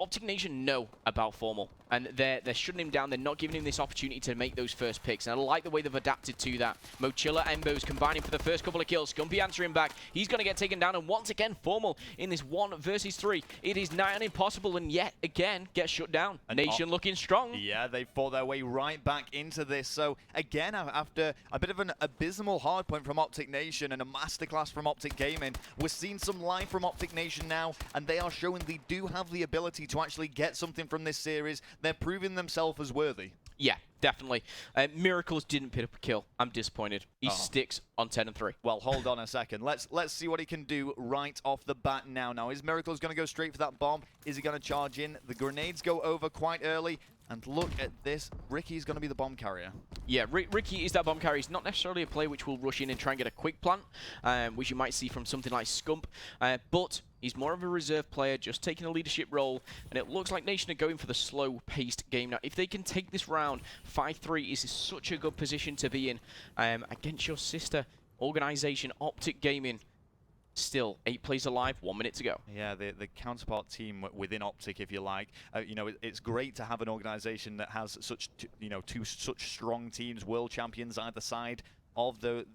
OpTic Nation know about Formal, and they're shutting him down. They're not giving him this opportunity to make those first picks, and I like the way they've adapted to that. Mochilla, Embos combining for the first couple of kills. Scumpy answering back. He's going to get taken down, and once again, Formal in this 1 versus 3. It is nigh on impossible, and yet again gets shut down. And Nation looking strong. Yeah, they fought their way right back into this. So again, after a bit of an abysmal hardpoint from OpTic Nation and a masterclass from OpTic Gaming, we're seeing some life from OpTic Nation now, and they are showing they do have the ability to actually get something from this series. They're proving themselves as worthy. Yeah, definitely. Miracles didn't pick up a kill. I'm disappointed. He sticks on 10-3. Well, hold on a second. Let's see what he can do right off the bat now. Now, is Miracles going to go straight for that bomb? Is he going to charge in? The grenades go over quite early. And look at this. Ricky's going to be the bomb carrier. Yeah, Ricky is that bomb carrier. He's not necessarily a player which will rush in and try and get a quick plant, which you might see from something like Scump. But he's more of a reserve player, just taking a leadership role. And it looks like Nation are going for the slow-paced game. Now, if they can take this round, 5-3 is such a good position to be in against your sister organization, OpTic Gaming. Still, 8 plays alive, 1 minute to go. Yeah, the counterpart team within OpTic, if you like. You know, it's great to have an organization that has such, two such strong teams, world champions either side of the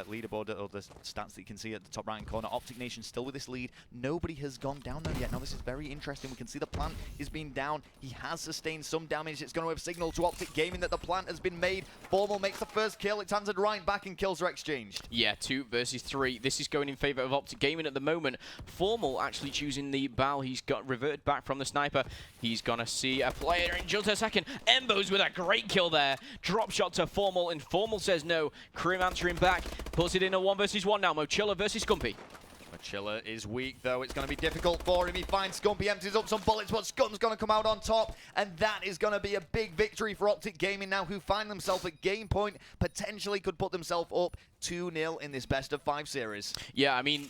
leaderboard, or the stats that you can see at the top right corner. OpTic Nation still with this lead. Nobody has gone down there yet. Now, this is very interesting. We can see the plant is being down. He has sustained some damage. It's going to have signaled to OpTic Gaming that the plant has been made. Formal makes the first kill. It's handed right back, and kills are exchanged. Yeah, 2 versus 3. This is going in favor of OpTic Gaming at the moment. Formal actually choosing the bow. He's got reverted back from the sniper. He's going to see a player in just a second. Embos with a great kill there. Drop shot to Formal, and Formal says no. Krim answering back, puts it in a 1 versus 1 now. Mochilla versus Scumpy. Mochilla is weak, though. It's going to be difficult for him. He finds Scumpy, empties up some bullets, but Scump's going to come out on top, and that is going to be a big victory for OpTic Gaming now, who find themselves at game point, potentially could put themselves up 2-0 in this best of 5 series. Yeah, I mean,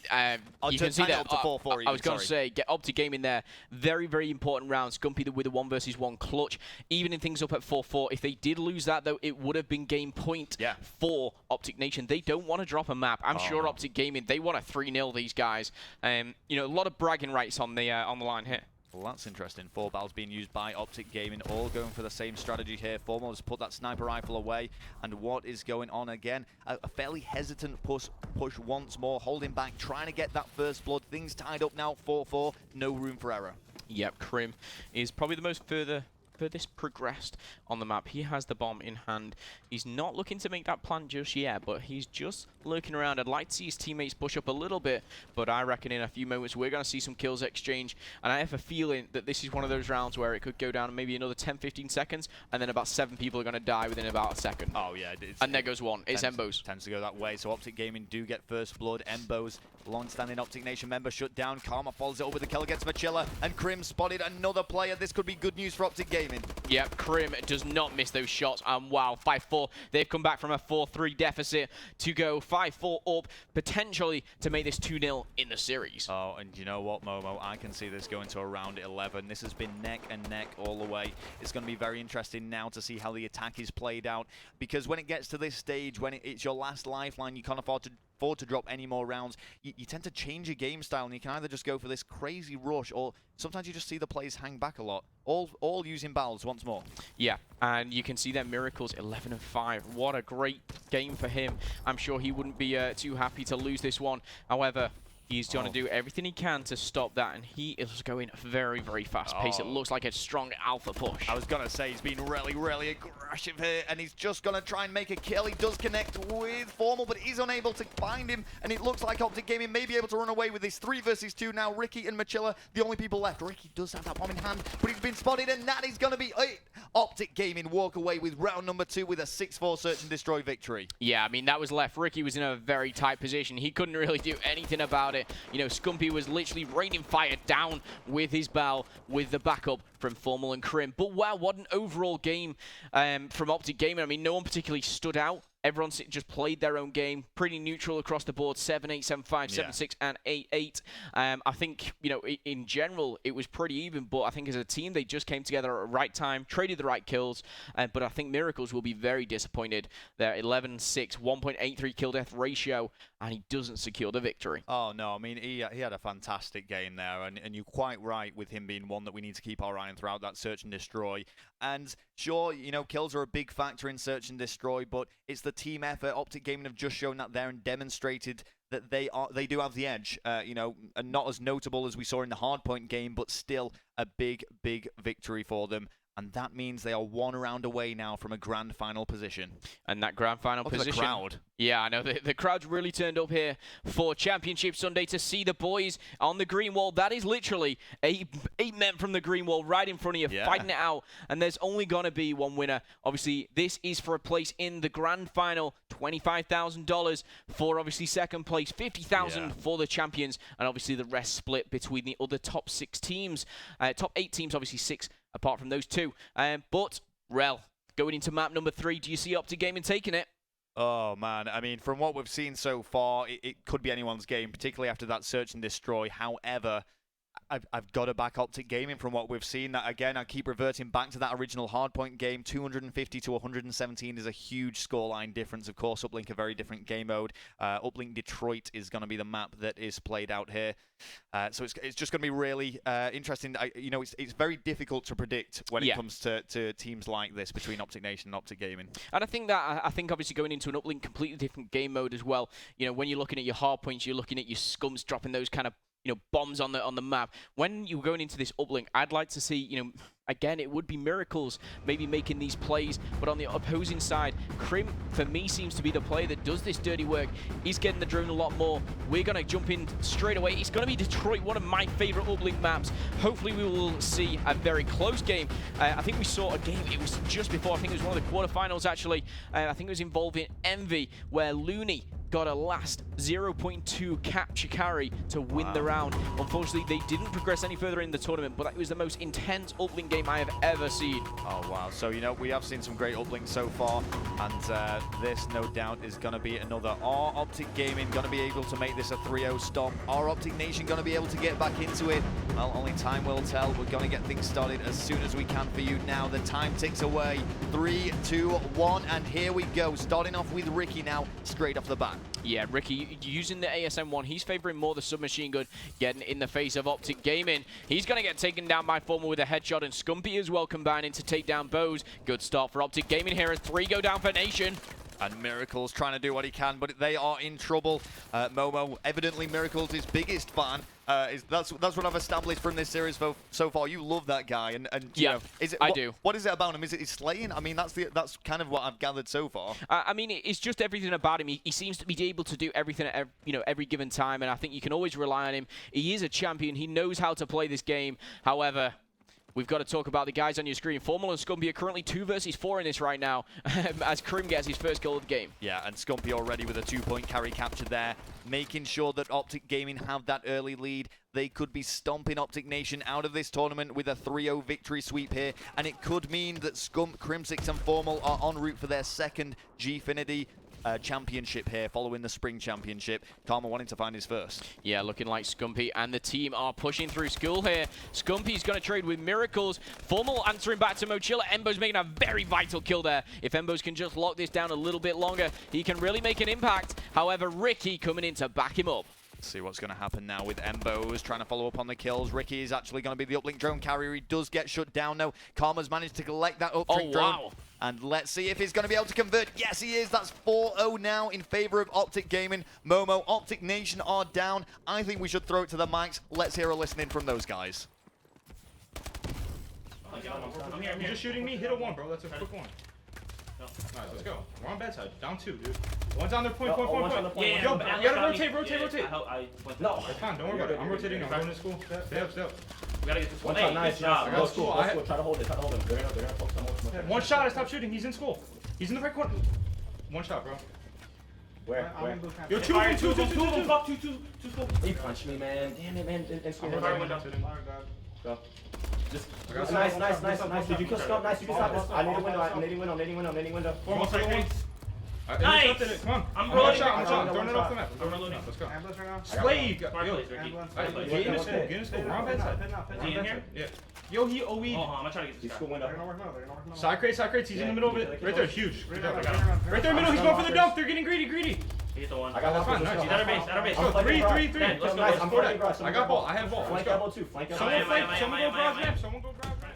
you can see that. Up to 4-4 I was going to say, get OpTic Gaming there. Very, very important round. Scumpy with a 1 versus 1 clutch, evening things up at 4-4. If they did lose that, though, it would have been game point for OpTic Nation. They don't want to drop a map. I'm sure OpTic Gaming, they want to 3-0 these guys. You know, a lot of bragging rights on the line here. Well, that's interesting. 4 balls being used by OpTic Gaming, all going for the same strategy here. Formal has put that sniper rifle away, and what is going on again? A fairly hesitant push once more, holding back, trying to get that first blood. Things tied up now, 4-4, no room for error. Yep, Krim is probably the most further furthest progressed on the map. He has the bomb in hand. He's not looking to make that plant just yet, but he's just lurking around. I'd like to see his teammates push up a little bit, but I reckon in a few moments we're going to see some kills exchange, and I have a feeling that this is one of those rounds where it could go down maybe another 10-15 seconds, and then about 7 people are going to die within about a second. Oh yeah, and there goes one. It's Embo's. Tends to go that way. So OpTic Gaming do get first blood. Embo's long-standing OpTic Nation member shut down. Karma follows it up with the kill against Machilla, and Krim spotted another player. This could be good news for OpTic Gaming. Yep, Krim does not miss those shots, and wow, 5-4. They've come back from a 4-3 deficit to go 5-4 up, potentially to make this 2-0 in the series. Oh, and you know what, Momo? I can see this going to a round 11. This has been neck and neck all the way. It's going to be very interesting now to see how the attack is played out, because when it gets to this stage, when it's your last lifeline, you can't afford to drop any more rounds. You tend to change your game style, and you can either just go for this crazy rush, or sometimes you just see the players hang back a lot, all using battles once more. Yeah, and you can see that Miracles 11-5. What a great game for him. I'm sure he wouldn't be too happy to lose this one. However, he's going to do everything he can to stop that, and he is going very, very fast pace. It looks like a strong alpha push. I was going to say he's been really, really aggressive here, and he's just going to try and make a kill. He does connect with Formal, but he's unable to find him, and it looks like OpTic Gaming may be able to run away with this 3 versus 2 now. Ricky and Machilla, the only people left. Ricky does have that bomb in hand, but he's been spotted, and that is going to be it. OpTic Gaming walk away with round number 2 with a 6-4 search and destroy victory. Yeah, I mean, that was left. Ricky was in a very tight position. He couldn't really do anything about it. You know, Scumpy was literally raining fire down with his bow, with the backup from Formal and Krim. But wow, what an overall game from OpTic Gaming. I mean, no one particularly stood out. Everyone just played their own game, pretty neutral across the board, 7-8, 7-5, 7-6, and 8-8. I think, you know, in general, it was pretty even, but I think as a team, they just came together at the right time, traded the right kills, but I think Miracles will be very disappointed. They're 11-6, 1.83 kill-death ratio, and he doesn't secure the victory. Oh, no, I mean, he had a fantastic game there, and you're quite right with him being one that we need to keep our eye on throughout that search and destroy. And sure, you know, kills are a big factor in search and destroy, but it's the team effort. OpTic Gaming have just shown that there and demonstrated that they do have the edge, you know, and not as notable as we saw in the hardpoint game, but still a big victory for them. And that means they are 1 round away now from a grand final position. And that grand final position. The crowd. Yeah, I know. The crowd's really turned up here for Championship Sunday to see the boys on the green wall. That is literally 8 men from the green wall right in front of you, fighting it out. And there's only going to be one winner. Obviously, this is for a place in the grand final. $25,000 for, obviously, second place. $50,000 for the champions. And, obviously, the rest split between the other top 6 teams. Top 8 teams, obviously, 6 apart from those 2. But, Rel, going into map number 3, do you see OpTic Gaming taking it? Oh, man. I mean, from what we've seen so far, it could be anyone's game, particularly after that search and destroy. However, I've got to back OpTic Gaming from what we've seen. That again, I keep reverting back to that original hardpoint game. 250 to 117 is a huge scoreline difference. Of course, Uplink a very different game mode. Uplink Detroit is going to be the map that is played out here. So it's just going to be really interesting. You know, it's very difficult to predict when it comes to teams like this between OpTic Nation and OpTic Gaming. And I think obviously going into an Uplink completely different game mode as well. You know, when you're looking at your hardpoints, you're looking at your scums dropping those kind of, you know, bombs on the map. When you're going into this uplink, I'd like to see, you know, again, it would be Miracles maybe making these plays, but on the opposing side, Krim, for me, seems to be the player that does this dirty work. He's getting the drone a lot more. We're going to jump in straight away. It's going to be Detroit, one of my favorite uplink maps. Hopefully, we will see a very close game. I think we saw a game, it was just before, I think it was one of the quarterfinals, actually. I think it was involving Envy, where Looney got a last 0.2 capture carry to win the round. Unfortunately, they didn't progress any further in the tournament, but that was the most intense uplink game I have ever seen. Oh, wow. So, you know, we have seen some great uplinks so far, and this, no doubt, is going to be another. Are OpTic Gaming going to be able to make this a 3-0 stop? Are OpTic Nation going to be able to get back into it? Well, only time will tell. We're going to get things started as soon as we can for you now. The time ticks away. 3, 2, 1, and here we go. Starting off with Ricky now, straight off the bat. Yeah, Ricky using the ASM-1. He's favoring more the submachine gun, getting in the face of OpTic Gaming. He's going to get taken down by Formal with a headshot, and Scumpy as well combining to take down Bose. Good start for OpTic Gaming here as 3 go down for Nation. And Miracles trying to do what he can, but they are in trouble. Momo, evidently Miracles' biggest fan, That's what I've established from this series so far. You love that guy, and you know, I do. What is it about him? Is it his slaying? I mean, that's kind of what I've gathered so far. I mean, it's just everything about him. He seems to be able to do everything at every given time, and I think you can always rely on him. He is a champion. He knows how to play this game. However, we've got to talk about the guys on your screen. Formal and Scumpy are currently 2 versus 4 in this right now, as Krim gets his first goal of the game. Yeah, and Scumpy already with a 2-point carry capture there, making sure that OpTic Gaming have that early lead. They could be stomping OpTic Nation out of this tournament with a 3-0 victory sweep here, and it could mean that Scump, Crimsix, and Formal are en route for their second Gfinity Championship here, following the Spring Championship. Karma wanting to find his first. Yeah, looking like Scumpy and the team are pushing through school here. Scumpy's going to trade with Miracles. Formal answering back to Mochilla. Embo's making a very vital kill there. If Embos can just lock this down a little bit longer, he can really make an impact. However, Ricky coming in to back him up. See what's going to happen now with Embos trying to follow up on the kills. Ricky is actually going to be the uplink drone carrier. He does get shut down now. Karma's managed to collect that uplink drone. Wow. And let's see if he's going to be able to convert. Yes, he is. That's 4-0 now in favor of OpTic Gaming. Momo, OpTic Nation are down. I think we should throw it to the mics. Let's hear a listening from those guys. You're just shooting me? Hit a 1, bro. That's a quick 1. Alright, let's go. We're on bedside. Down 2, dude. One's on their point. Yeah, Yo, you gotta rotate. No, It's fine, don't worry about it. I'm rotating. I'm going to school. Stay up. we gotta get this one. Hey, Hey, nice good job. job. Go school. school. I- Try to hold it. They're gonna focus on more. One shot, I stopped shooting. He's in school. He's in the right corner. One shot, bro. Where? Yo, two of them. Fuck, two. You punched me, man. Damn it, man. And screw Go. Just nice. Did you kill Scott? Nice, you can stop this. I need a window. Nading window. 4 seconds. Nice. Come on. I'm One rolling. shot. Throwing it off the map. I'm reloading. Let's go. Slave. Yo, get in the school. We're on bedside. Is he in here? Yeah. Yo, he OE'd. Oh, I'm gonna try to get this guy. Window. Side crates. He's in the middle of it. Right there, huge. Right there, got middle. He's going for the dunk. They're getting greedy. He hit the one. I got one. He's at our base. Go, 3. Ben, let's go. Let's score that. I got ball. I have ball. Let's go. Flank elbow. Someone go grab ramp. Someone go grab ramp.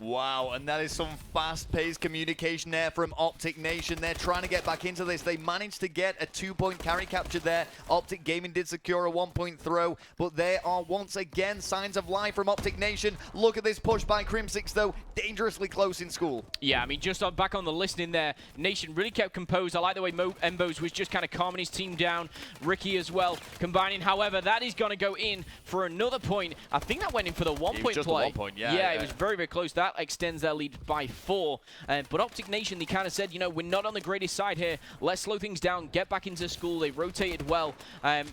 Wow, and that is some fast-paced communication there from OpTic Nation. They're trying to get back into this. They managed to get a 2-point carry capture there. OpTic Gaming did secure a 1-point throw, but there are once again signs of life from OpTic Nation. Look at this push by Crimsix, though, dangerously close in school. Yeah, I mean, just back on the listening there, Nation really kept composed. I like the way Embos was just kind of calming his team down. Ricky as well, combining. However, that is going to go in for another point. I think that went in for the 1-point just play. a 1 point, yeah. Yeah, it was very, very close. That extends their lead by 4. But OpTic Nation, they kind of said, we're not on the greatest side here. Let's slow things down, get back into school. They rotated well. A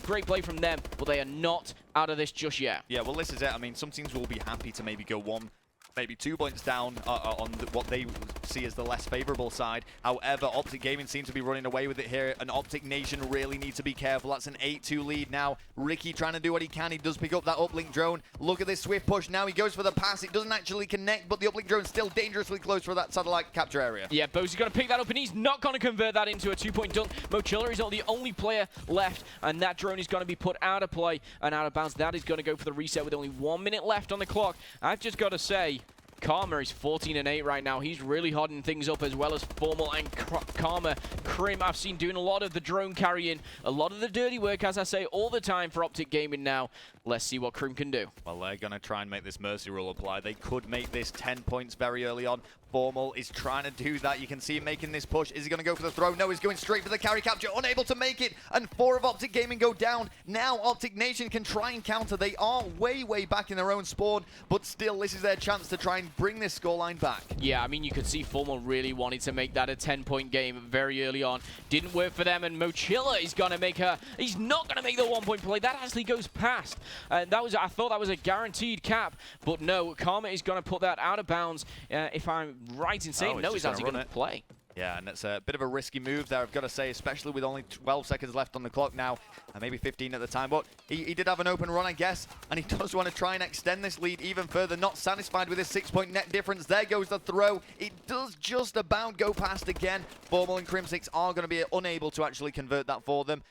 great play from them, but they are not out of this just yet. Yeah, well, this is it. I mean, some teams will be happy to maybe go 1, maybe 2 points down on what they see as the less favorable side. However, OpTic Gaming seems to be running away with it here, and OpTic Nation really need to be careful. That's an 8-2 lead now. Ricky trying to do what he can. He does pick up that uplink drone. Look at this swift push now. He goes for the pass. It doesn't actually connect, but the uplink drone's still dangerously close for that satellite capture area. Yeah, Bozy's going to pick that up, and he's not going to convert that into a 2-point dunk. Mochilla is not the only player left, and that drone is going to be put out of play and out of bounds. That is going to go for the reset with only 1 minute left on the clock. I've just got to say, Karma is 14-8 right now. He's really hodding things up, as well as Formal and Karma. Krim, I've seen doing a lot of the drone carrying, a lot of the dirty work, as I say, all the time for OpTic Gaming now. Let's see what Krim can do. Well, they're going to try and make this mercy rule apply. They could make this 10 points very early on. Formal is trying to do that. You can see him making this push. Is he going to go for the throw? No, he's going straight for the carry capture. Unable to make it. And 4 of OpTic Gaming go down. Now OpTic Nation can try and counter. They are way back in their own spawn. But still, this is their chance to try and bring this scoreline back. Yeah, I mean, you could see Formal really wanted to make that a 10-point game very early on. Didn't work for them. And Mochilla is going to make her... He's not going to make the 1-point play. That actually goes past. I thought that was a guaranteed cap. But no, Karma is going to put that out of bounds. If I'm right in saying no, he's actually going to play. Yeah, and it's a bit of a risky move there, I've got to say, especially with only 12 seconds left on the clock now, and maybe 15 at the time. But he did have an open run, I guess, and he does want to try and extend this lead even further. Not satisfied with his 6-point net difference. There goes the throw. It does just about go past again. Formal and Crimsix are going to be unable to actually convert that for them.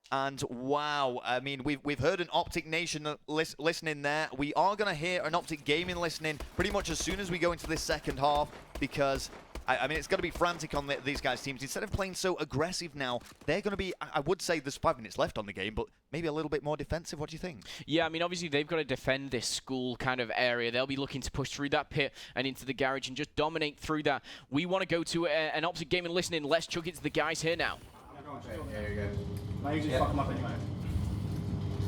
And wow, I mean, we've heard an OpTic Nation listening there. We are going to hear an OpTic Gaming listening pretty much as soon as we go into this second half, because I mean, it's going to be frantic on these guys' teams. Instead of playing so aggressive now, they're going to be, I would say there's 5 minutes left on the game, but maybe a little bit more defensive. What do you think? Yeah, I mean, obviously they've got to defend this school kind of area. They'll be looking to push through that pit and into the garage and just dominate through that. We want to go to an OpTic Gaming listening. Let's chuck it to the guys here now. Yeah, you're good. I usually fuck him up anyway.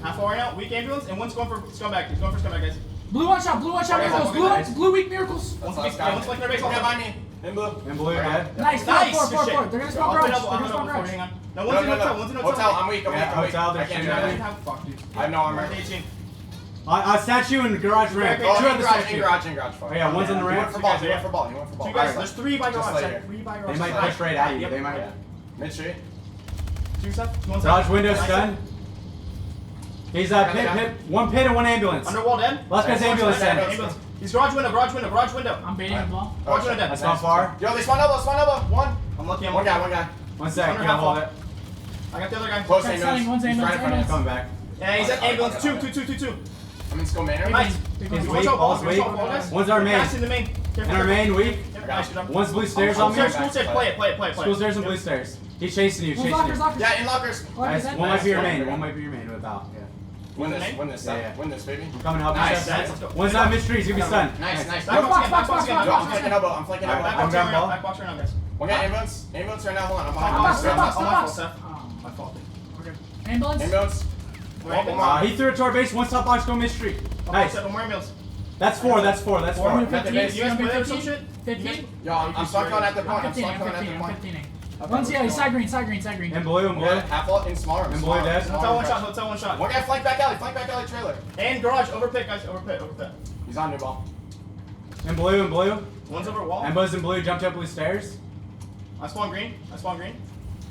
Half hour now, weak ambulance, and one's going for scumbag. He's going for scumbag, guys. Blue one shot, miracles. Blue weak miracles. One's like their base. Yeah, by me. In blue. In blue, dead. Nice, four. They're gonna spawn garage. Hang on. No, one's in hotel. One's in hotel. Hotel, I'm weak. Hotel, I can't do that. Fuck, dude. I have no armor. 18. Statue in the garage ramp. Oh, in garage. Oh, yeah, one's on the ramp. He went for ball. Two guys, there's 3 by garage. 3 by garage. They might push right at you. They might. Mid street. 2 stuff. Garage window stun. He's pit. One pit and one ambulance. Underwall dead. Last guy's ambulance dead. He's garage window. I'm baiting him ball. Garage window dead. That's not far. Yo, they spawned elbow. One. I'm lucky. One guy. 1 sec. Can I hold it? I got the other guy. Close One's ambulance. ambulance. He's right in front of us. Coming back. Yeah, he's at ambulance. 2. I'm in school main. Nice. He's Watch weak. out, Ball's watch weak. out, guys. One's our main. Pass in the main. In our main, weak. Yep, nice, good job. One's blue stairs on me. School stairs. Play it. School stairs and blue stairs. He's chasing you. Lockers. Yeah, in lockers. Nice. One might be your main. One might be your main without. Yeah. Win this, Yeah. Win this, baby. I'm coming to help you. Nice. Chef. Let's go. One's not mid streets. You can stun. Nice. Back box again. Yo, I'm flanking elbow. I'm flanking elbow. Back box right now, guys. One guy ambulance. Ambulance right now. Hold on. I'm Box. My fault, Seth. My fault. Ambulance. Ambulance. He threw it to our base. One top box going mid street. Nice. One more ambulance. That's 4. Got the base. You guys play there or some 15. shit? 15. Yo, I'm stuck on at the point. I'm 15. One's side green. And blue. Half ult in small room. And blue dead. Hotel one shot. One guy flank back alley trailer. And garage, over pit, guys, over pit. He's on new ball. And blue. One's over wall. And Buzz and blue jumped up blue stairs. I spawn green.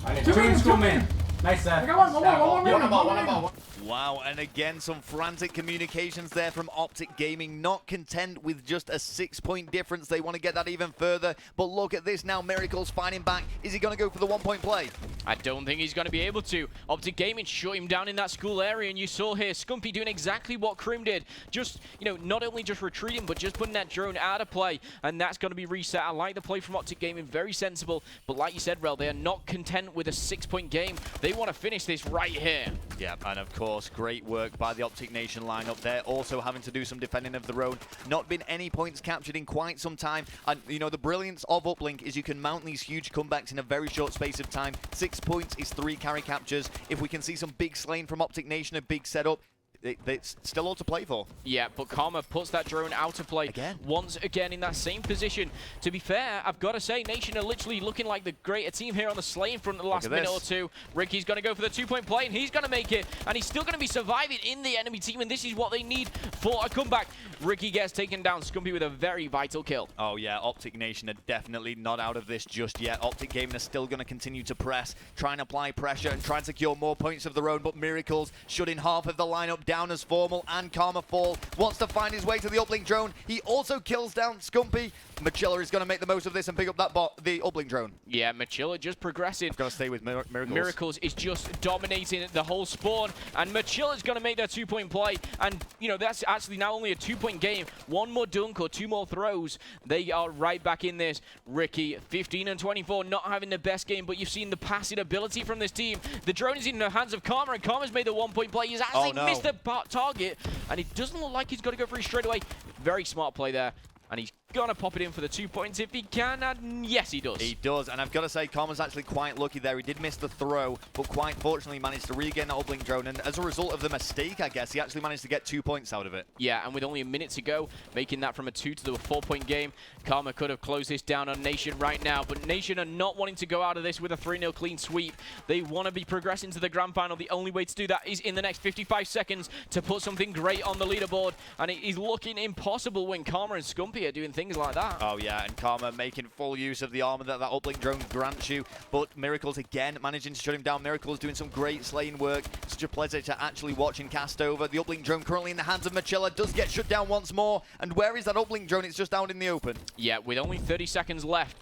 I need 2 in school man. Nice I set. got one more. One on ball. Wow, and again, some frantic communications there from OpTic Gaming. Not content with just a 6-point difference. They want to get that even further. But look at this now. Miracles fighting back. Is he going to go for the 1-point play? I don't think he's going to be able to. OpTic Gaming shut him down in that school area, and you saw here Scumpy doing exactly what Krim did. Just, not only just retreating, but just putting that drone out of play, and that's going to be reset. I like the play from OpTic Gaming, very sensible. But like you said, Rel, they are not content with a 6-point game. They want to finish this right here. Yeah, and of course, great work by the OpTic Nation lineup there. Also having to do some defending of their own. Not been any points captured in quite some time. And, the brilliance of Uplink is you can mount these huge comebacks in a very short space of time. 6 points is 3 carry captures. If we can see some big slaying from OpTic Nation, a big setup, it's still all to play for. Yeah, but Karma puts that drone out of play again. Once again in that same position. To be fair, I've got to say, Nation are literally looking like the greater team here on the slaying front in the last minute or two. Ricky's going to go for the 2-point play, and he's going to make it. And he's still going to be surviving in the enemy team, and this is what they need for a comeback. Ricky gets taken down. Scumpy with a very vital kill. Oh, yeah, OpTic Nation are definitely not out of this just yet. OpTic Gaming are still going to continue to press, try and apply pressure and try and secure more points of their own, but Miracles shutting half of the lineup down as Formal and Karma Fall. Wants to find his way to the uplink drone. He also kills down Scumpy. Machilla is going to make the most of this and pick up that the uplink drone. Yeah, Machilla just progressing. Got to stay with Miracles. Miracles is just dominating the whole spawn, and Machilla's going to make that 2-point play. And, that's actually now only a 2-point game. 1 more dunk or 2 more throws. They are right back in this. Ricky, 15 and 24, not having the best game, but you've seen the passing ability from this team. The drone is in the hands of Karma, and Karma's made the 1-point play. He's actually missed the target, and it doesn't look like he's going to go for it straight away. Very smart play there. And he's going to pop it in for the 2 points if he can, and yes, he does. He does, and I've got to say, Karma's actually quite lucky there. He did miss the throw, but quite fortunately managed to regain that uplink drone, and as a result of the mistake, I guess, he actually managed to get 2 points out of it. Yeah, and with only a minute to go, making that from a 2 to a 4-point game, Karma could have closed this down on Nation right now, but Nation are not wanting to go out of this with a 3-0 clean sweep. They want to be progressing to the grand final. The only way to do that is in the next 55 seconds to put something great on the leaderboard, and it is looking impossible when Karma and Scumpy are doing things like that. Oh yeah, and Karma making full use of the armor that uplink drone grants you, but Miracles again managing to shut him down. Miracles doing some great slaying work. Such a pleasure to actually watch and cast over. The uplink drone currently in the hands of Machilla, does get shut down once more, and where is that uplink drone? It's just out in the open. Yeah, with only 30 seconds left.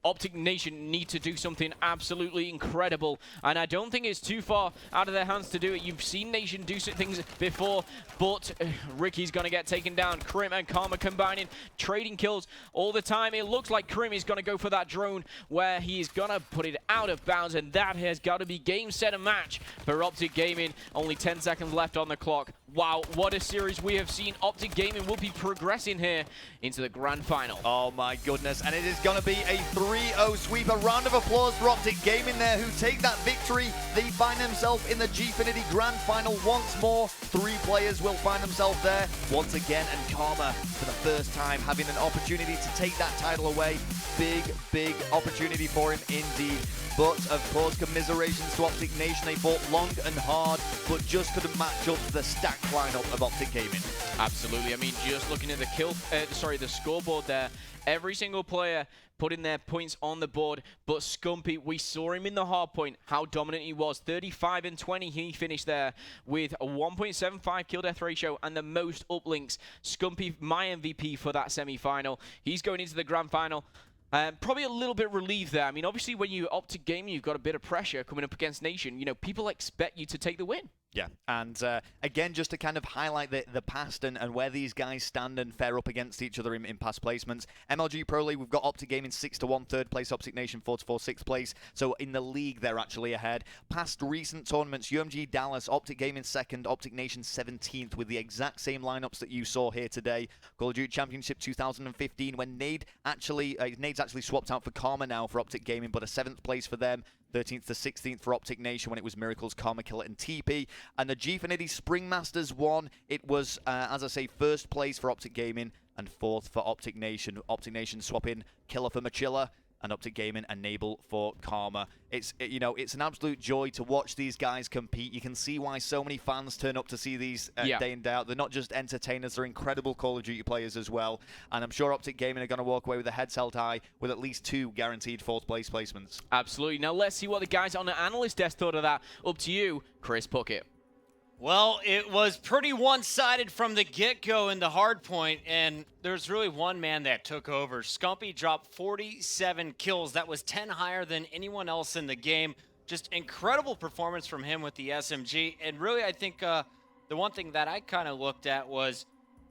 OpTic Nation need to do something absolutely incredible, and I don't think it's too far out of their hands to do it. You've seen Nation do some things before, but Ricky's going to get taken down. Krim and Karma combining, trading kills all the time. It looks like Krim is going to go for that drone where he's going to put it out of bounds, and that has got to be game, set, and match for OpTic Gaming. Only 10 seconds left on the clock. Wow, what a series we have seen. OpTic Gaming will be progressing here into the grand final. Oh my goodness, and it is going to be a 3-0 sweep. A round of applause for OpTic Gaming there, who take that victory. They find themselves in the Gfinity Grand Final once more. 3 players will find themselves there once again, and Karma, for the first time, having an opportunity to take that title away. Big opportunity for him indeed. But, of course, commiserations to OpTic Nation. They fought long and hard, but just couldn't match up the stacked lineup of OpTic Gaming. Absolutely. I mean, just looking at the scoreboard there, every single player putting their points on the board, but Scumpy, we saw him in the hard point, how dominant he was. 35 and 20 he finished there with a 1.75 kill death ratio and the most uplinks. Scumpy, my MVP for that semi-final. He's going into the grand final. Probably a little bit relieved there. I mean, obviously, when you OpTic Gaming, you've got a bit of pressure coming up against Nation. You know, people expect you to take the win. Yeah, and again, just to kind of highlight the past and where these guys stand and fare up against each other in past placements. MLG Pro League, we've got OpTic Gaming 6-1, 3rd place, OpTic Nation 4-4, 6th place. So in the league, they're actually ahead. Past recent tournaments, UMG Dallas, OpTic Gaming 2nd, OpTic Nation 17th, with the exact same lineups that you saw here today. Call of Duty Championship 2015, when Nade's actually swapped out for Karma now for OpTic Gaming, but a 7th place for them. 13th to 16th for OpTic Nation when it was Miracles, Karma Killer, and TP. And the Gfinity Spring Masters 1, it was, as I say, 1st place for OpTic Gaming and 4th for OpTic Nation. OpTic Nation swapping Killer for Machilla, and OpTic Gaming enable for Karma. It's an absolute joy to watch these guys compete. You can see why so many fans turn up to see these day in, day out. They're not just entertainers, they're incredible Call of Duty players as well. And I'm sure OpTic Gaming are going to walk away with their heads held high with at least 2 guaranteed 4th place placements. Absolutely. Now let's see what the guys on the analyst desk thought of that. Up to you, Chris Puckett. Well, it was pretty one-sided from the get-go in the hard point, and there's really one man that took over. Scumpy dropped 47 kills. That was 10 higher than anyone else in the game. Just incredible performance from him with the SMG. And really, I think the one thing that I kind of looked at was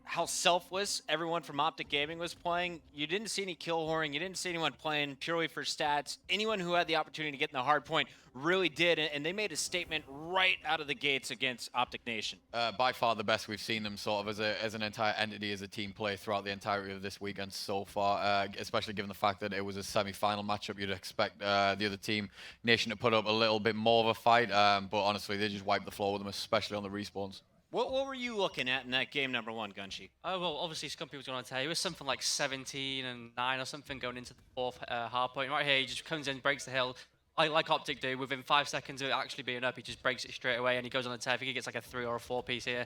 how selfless everyone from OpTic Gaming was playing. You didn't see any kill whoring. You didn't see anyone playing purely for stats. Anyone who had the opportunity to get in the hard point really did, and they made a statement right out of the gates against OpTic Nation. By far the best we've seen them sort of as an entire entity, as a team play throughout the entirety of this weekend so far, especially given the fact that it was a semi-final matchup. You'd expect the other team, Nation, to put up a little bit more of a fight, but honestly, they just wiped the floor with them, especially on the respawns. What were you looking at in that game number 1, Gunshi? Oh, well, obviously, Scumpy was going to tell you. It was something like 17 and 9 or something going into the 4th hard point. Right here, he just comes in, breaks the hill. Like OpTic do, within 5 seconds of it actually being up, he just breaks it straight away, and he goes on the 10th. He gets like a 3 or a 4 piece here.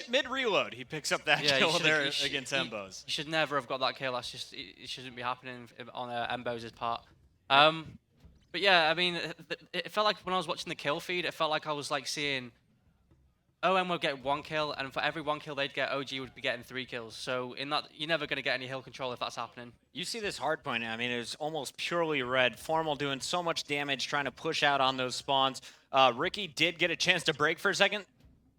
Mid-reload, he picks up that kill there against Embos. He should never have got that kill. That's just, it shouldn't be happening on Embos' part. But yeah, I mean, it felt like when I was watching the kill feed, it felt like I was like seeing OM would get 1 kill, and for every 1 kill they'd get, OG would be getting 3 kills. So in that, you're never going to get any hill control if that's happening. You see this hard point, I mean, it was almost purely red. Formal doing so much damage, trying to push out on those spawns. Ricky did get a chance to break for a second.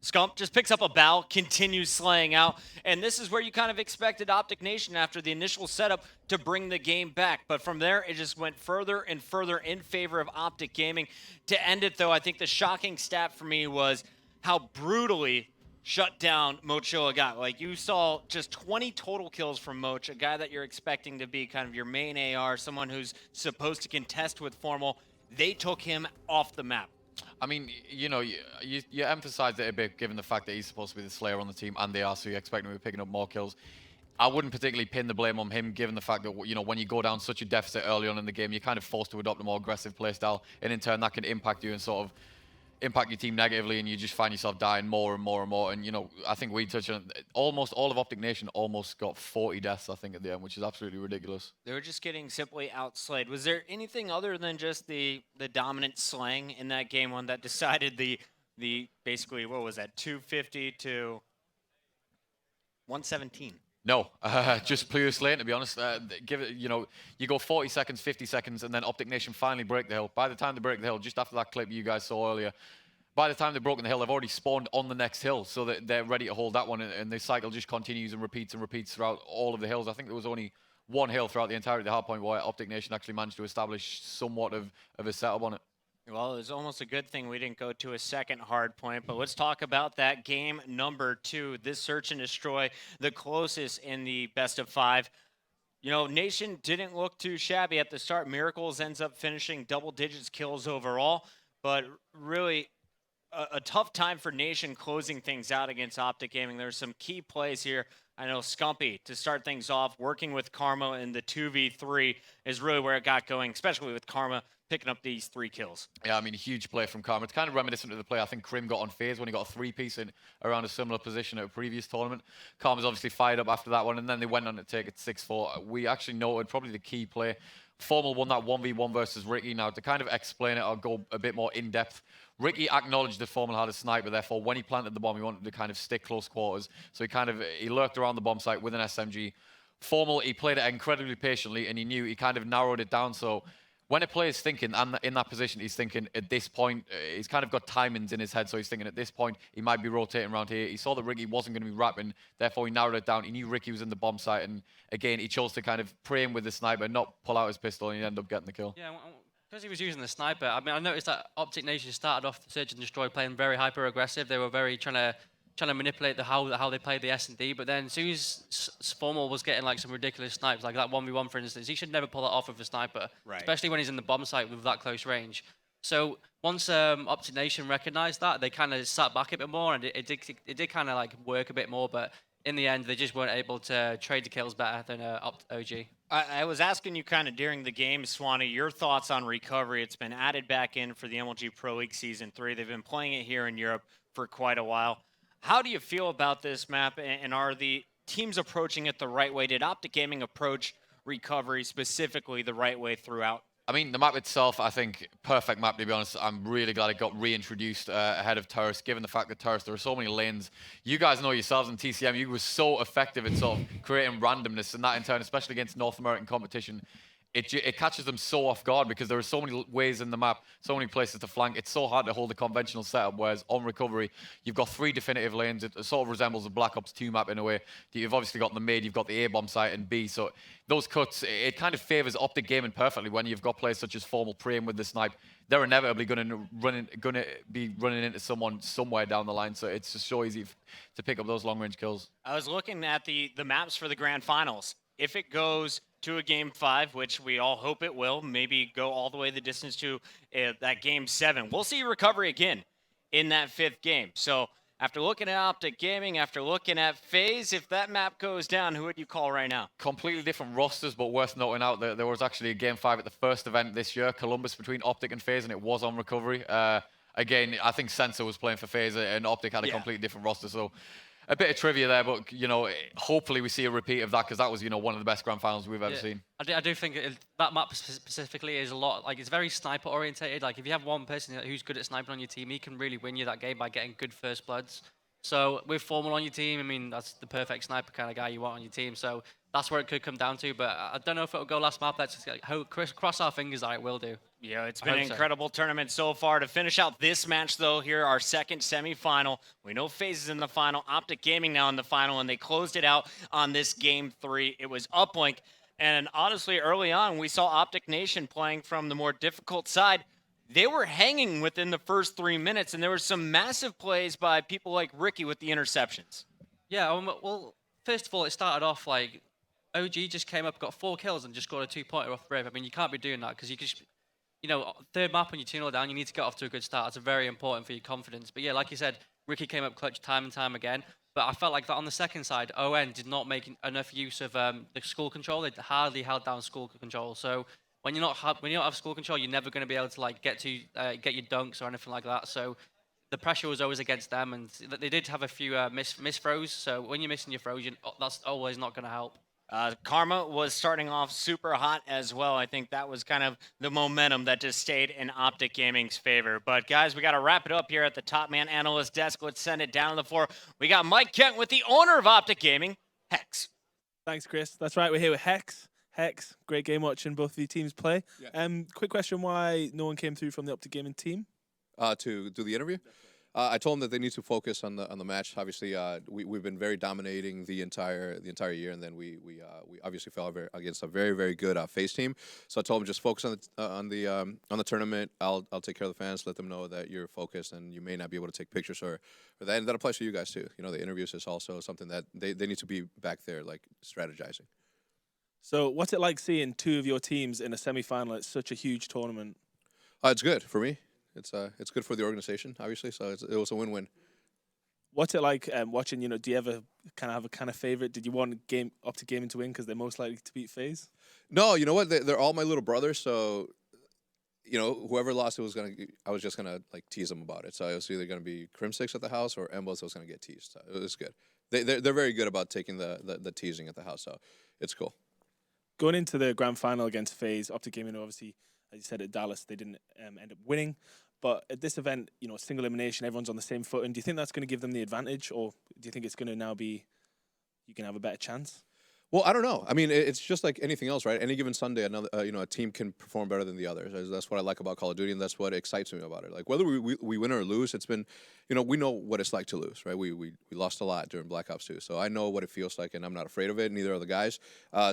Scump just picks up a bow, continues slaying out, and this is where you kind of expected OpTic Nation after the initial setup to bring the game back. But from there, it just went further and further in favor of OpTic Gaming. To end it, though, I think the shocking stat for me was how brutally shut down Mochilla got. Like, you saw just 20 total kills from Moch, a guy that you're expecting to be kind of your main AR, someone who's supposed to contest with Formal. They took him off the map. I mean, you know, you emphasize it a bit given the fact that he's supposed to be the Slayer on the team, and they are, so you expect him to be picking up more kills. I wouldn't particularly pin the blame on him, given the fact that, you know, when you go down such a deficit early on in the game, you're kind of forced to adopt a more aggressive playstyle, and in turn that can impact you and sort of impact your team negatively, and you just find yourself dying more and more and more. And, you know, I think we touched on almost all of OpTic Nation almost got 40 deaths, I think, at the end, which is absolutely ridiculous. They were just getting simply outslayed. Was there anything other than just the dominant slang in that game one that decided the basically, what was that, 250 to 117? No, just pure slate, to be honest. Give it, you go 40 seconds, 50 seconds, and then OpTic Nation finally break the hill. By the time they break the hill, just after that clip you guys saw earlier, by the time they've broken the hill, they've already spawned on the next hill, so that they're ready to hold that one, and the cycle just continues and repeats throughout all of the hills. I think there was only one hill throughout the entirety of the hard point where OpTic Nation actually managed to establish somewhat of a setup on it. Well, it was almost a good thing we didn't go to a second hard point, but let's talk about that game number 2, this search and destroy, the closest in the best of 5. Nation didn't look too shabby at the start. Miracles ends up finishing double digits kills overall, but really a tough time for Nation closing things out against OpTic Gaming. There's some key plays here. I know Scumpy, to start things off, working with Karma in the 2v3 is really where it got going, especially with Karma picking up these 3 kills. Yeah, I mean, huge play from Karma. It's kind of reminiscent of the play I think Krim got on FaZe when he got a 3-piece in around a similar position at a previous tournament. Karma's obviously fired up after that one, and then they went on to take it 6-4. We actually noted probably the key play. Formal won that 1v1 versus Ricky. Now, to kind of explain it, I'll go a bit more in-depth. Ricky acknowledged that Formal had a sniper, therefore, when he planted the bomb, he wanted to kind of stick close quarters. So he lurked around the bomb site with an SMG. Formal, he played it incredibly patiently, and he knew he kind of narrowed it down. So when a player's thinking, and in that position, he's thinking at this point, he's kind of got timings in his head, so he's thinking at this point, he might be rotating around here. He saw that Ricky wasn't going to be rapping, therefore he narrowed it down. He knew Ricky was in the bomb site, and again, he chose to kind of pray him with the sniper, not pull out his pistol, and he ended up getting the kill. Yeah, because he was using the sniper, I mean, I noticed that OpTic Nation started off the Search and Destroy playing very hyper-aggressive. They were very trying to manipulate how they played the S&D, but then as soon as Formal was getting like some ridiculous snipes, like that 1v1 for instance, he should never pull it off with a sniper, especially when he's in the bomb site with that close range. So once OpTic Nation recognized that, they kind of sat back a bit more, and it did kind of like work a bit more, but in the end, they just weren't able to trade the kills better than OG. I was asking you kind of during the game, Swanee, your thoughts on recovery. It's been added back in for the MLG Pro League Season 3. They've been playing it here in Europe for quite a while. How do you feel about this map, and are the teams approaching it the right way? Did OpTic Gaming approach recovery specifically the right way throughout? I mean, the map itself, I think, perfect map, to be honest. I'm really glad it got reintroduced ahead of Terrace, given the fact that Terrace, there are so many lanes. You guys know yourselves in TCM, you were so effective at sort of creating randomness, and that in turn, especially against North American competition, it catches them so off guard because there are so many ways in the map, so many places to flank. It's so hard to hold a conventional setup, whereas on recovery, you've got 3 definitive lanes. It sort of resembles a Black Ops 2 map in a way. You've obviously got the mid, you've got the A-bomb site and B, so those cuts, it kind of favors OpTic Gaming perfectly when you've got players such as Formal praying with the snipe. They're inevitably going to be running into someone somewhere down the line, so it's just so easy to pick up those long-range kills. I was looking at the maps for the grand finals. If it goes to a game 5, which we all hope it will, maybe go all the way the distance to that game 7, we'll see recovery again in that 5th game. So after looking at OpTic Gaming, after looking at FaZe, if that map goes down, who would you call right now? Completely different rosters, but worth noting out that there was actually a game 5 at the first event this year, Columbus, between OpTic and FaZe, and it was on recovery. Again, I think Sensor was playing for FaZe, and OpTic had a completely different roster, so a bit of trivia there, but, hopefully we see a repeat of that, because that was, one of the best grand finals we've ever seen. I do think that map specifically is a lot, like, it's very sniper orientated. Like, if you have one person who's good at sniping on your team, he can really win you that game by getting good first bloods. So with Formal on your team, I mean, that's the perfect sniper kind of guy you want on your team. So that's where it could come down to, but I don't know if it'll go last map. Let's just cross our fingers that it will do. Yeah, it's been an incredible tournament so far. To finish out this match, though, here, our second semifinal. We know FaZe is in the final, OpTic Gaming now in the final, and they closed it out on this game 3. It was uplink, and honestly, early on, we saw OpTic Nation playing from the more difficult side. They were hanging within the first 3 minutes, and there were some massive plays by people like Ricky with the interceptions. Yeah, well, first of all, it started off like OG just came up, got 4 kills, and just scored a 2-pointer off Brave. I mean, you can't be doing that because you just, third map when you 2-0 down, you need to get off to a good start. It's very important for your confidence. But yeah, like you said, Ricky came up clutch time and time again. But I felt like that on the second side, ON did not make enough use of the skull control. They hardly held down skull control. So when you don't have skull control, you're never going to be able to like get your dunks or anything like that. So the pressure was always against them, and they did have a few miss throws. So when you're missing your throws, that's always not going to help. Karma was starting off super hot as well. I think that was kind of the momentum that just stayed in OpTic Gaming's favor. But guys, we got to wrap it up here at the Top Man Analyst desk. Let's send it down to the floor. We got Mike Kent with the owner of OpTic Gaming, Hex. Thanks, Chris. That's right. We're here with Hex. Hex, great game watching both of your teams play. Yeah. Quick question: why no one came through from the OpTic Gaming team? To do the interview. I told them that they need to focus on the match. Obviously, we've been very dominating the entire year, and then we obviously fell against a very good FaZe team. So I told them just focus on the tournament. I'll take care of the fans. Let them know that you're focused, and you may not be able to take pictures or that. And that applies to you guys too. You know, the interviews is also something that they need to be back there, like strategizing. So, what's it like seeing two of your teams in a semi-final at such a huge tournament? It's good for me. It's good for the organization, obviously. So it was a win-win. What's it like watching? Do you ever have a favorite? Did you want OpTic Gaming to win because they're most likely to beat FaZe? No, you know what? They're all my little brothers. So, whoever lost, I was just gonna like tease them about it. So it was either gonna be Crim6 at the house or Embos was gonna get teased. So it was good. They're very good about taking the teasing at the house. So it's cool. Going into the grand final against FaZe, OpTic Gaming obviously, as you said, at Dallas, they didn't end up winning. But at this event, single elimination, everyone's on the same footing. Do you think that's going to give them the advantage, or do you think it's going to now be you can have a better chance? Well, I don't know. I mean, it's just like anything else, right? Any given Sunday, a team can perform better than the others. That's what I like about Call of Duty, and that's what excites me about it. Like whether we win or lose, it's been, we know what it's like to lose, right? We lost a lot during Black Ops 2, so I know what it feels like, and I'm not afraid of it. Neither are the guys.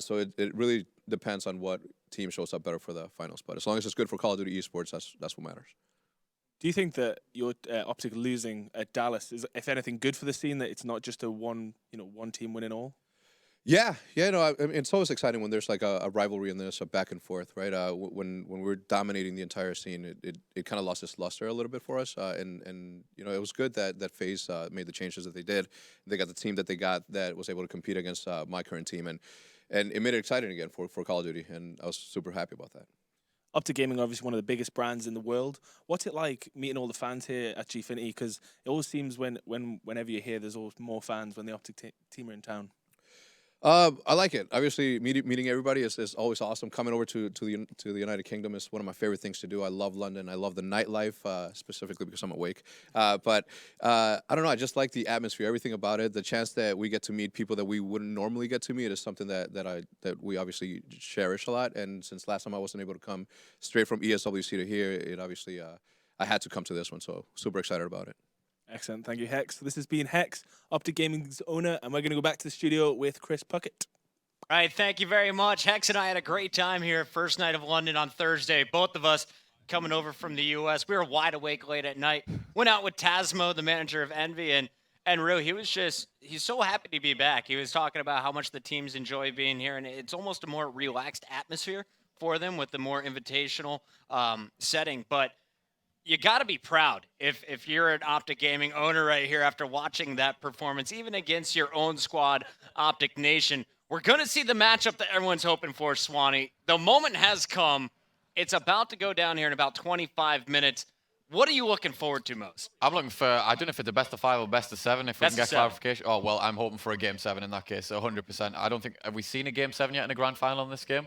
So it really depends on what team shows up better for the finals. But as long as it's good for Call of Duty esports, that's what matters. Do you think that your OpTic losing at Dallas is, if anything, good for the scene? That it's not just a one team winning all. Yeah. No, I mean, it's always exciting when there's like a rivalry and there's a back and forth, right? When we're dominating the entire scene, it kind of lost its luster a little bit for us, and it was good that FaZe made the changes that they did. They got the team that they got that was able to compete against my current team, and it made it exciting again for Call of Duty, and I was super happy about that. OpTic Gaming, obviously one of the biggest brands in the world. What's it like meeting all the fans here at Gfinity? Because it always seems whenever you're here, there's always more fans when the OpTic team are in town. I like it. Obviously, meeting everybody is always awesome. Coming over to the United Kingdom is one of my favorite things to do. I love London. I love the nightlife, specifically because I'm awake. But I don't know. I just like the atmosphere, everything about it. The chance that we get to meet people that we wouldn't normally get to meet is something that we obviously cherish a lot. And since last time I wasn't able to come straight from ESWC to here, it obviously I had to come to this one. So super excited about it. Excellent. Thank you, Hex. This has been Hex, OpTic Gaming's owner, and we're going to go back to the studio with Chris Puckett. All right, thank you very much. Hex and I had a great time here, first night of London on Thursday. Both of us coming over from the U.S. We were wide awake late at night. Went out with Tasmo, the manager of Envy, and really, he's so happy to be back. He was talking about how much the teams enjoy being here, and it's almost a more relaxed atmosphere for them with the more invitational setting. But you got to be proud if you're an OpTic Gaming owner right here after watching that performance, even against your own squad, OpTic Nation. We're going to see the matchup that everyone's hoping for, Swanee. The moment has come. It's about to go down here in about 25 minutes. What are you looking forward to most? I'm looking for, I don't know if it's a best of 5 or best of 7, if we can get seven. clarification. Oh, well, I'm hoping for a Game 7 in that case, 100%. I don't think, have we seen a Game 7 yet in a grand final in this game?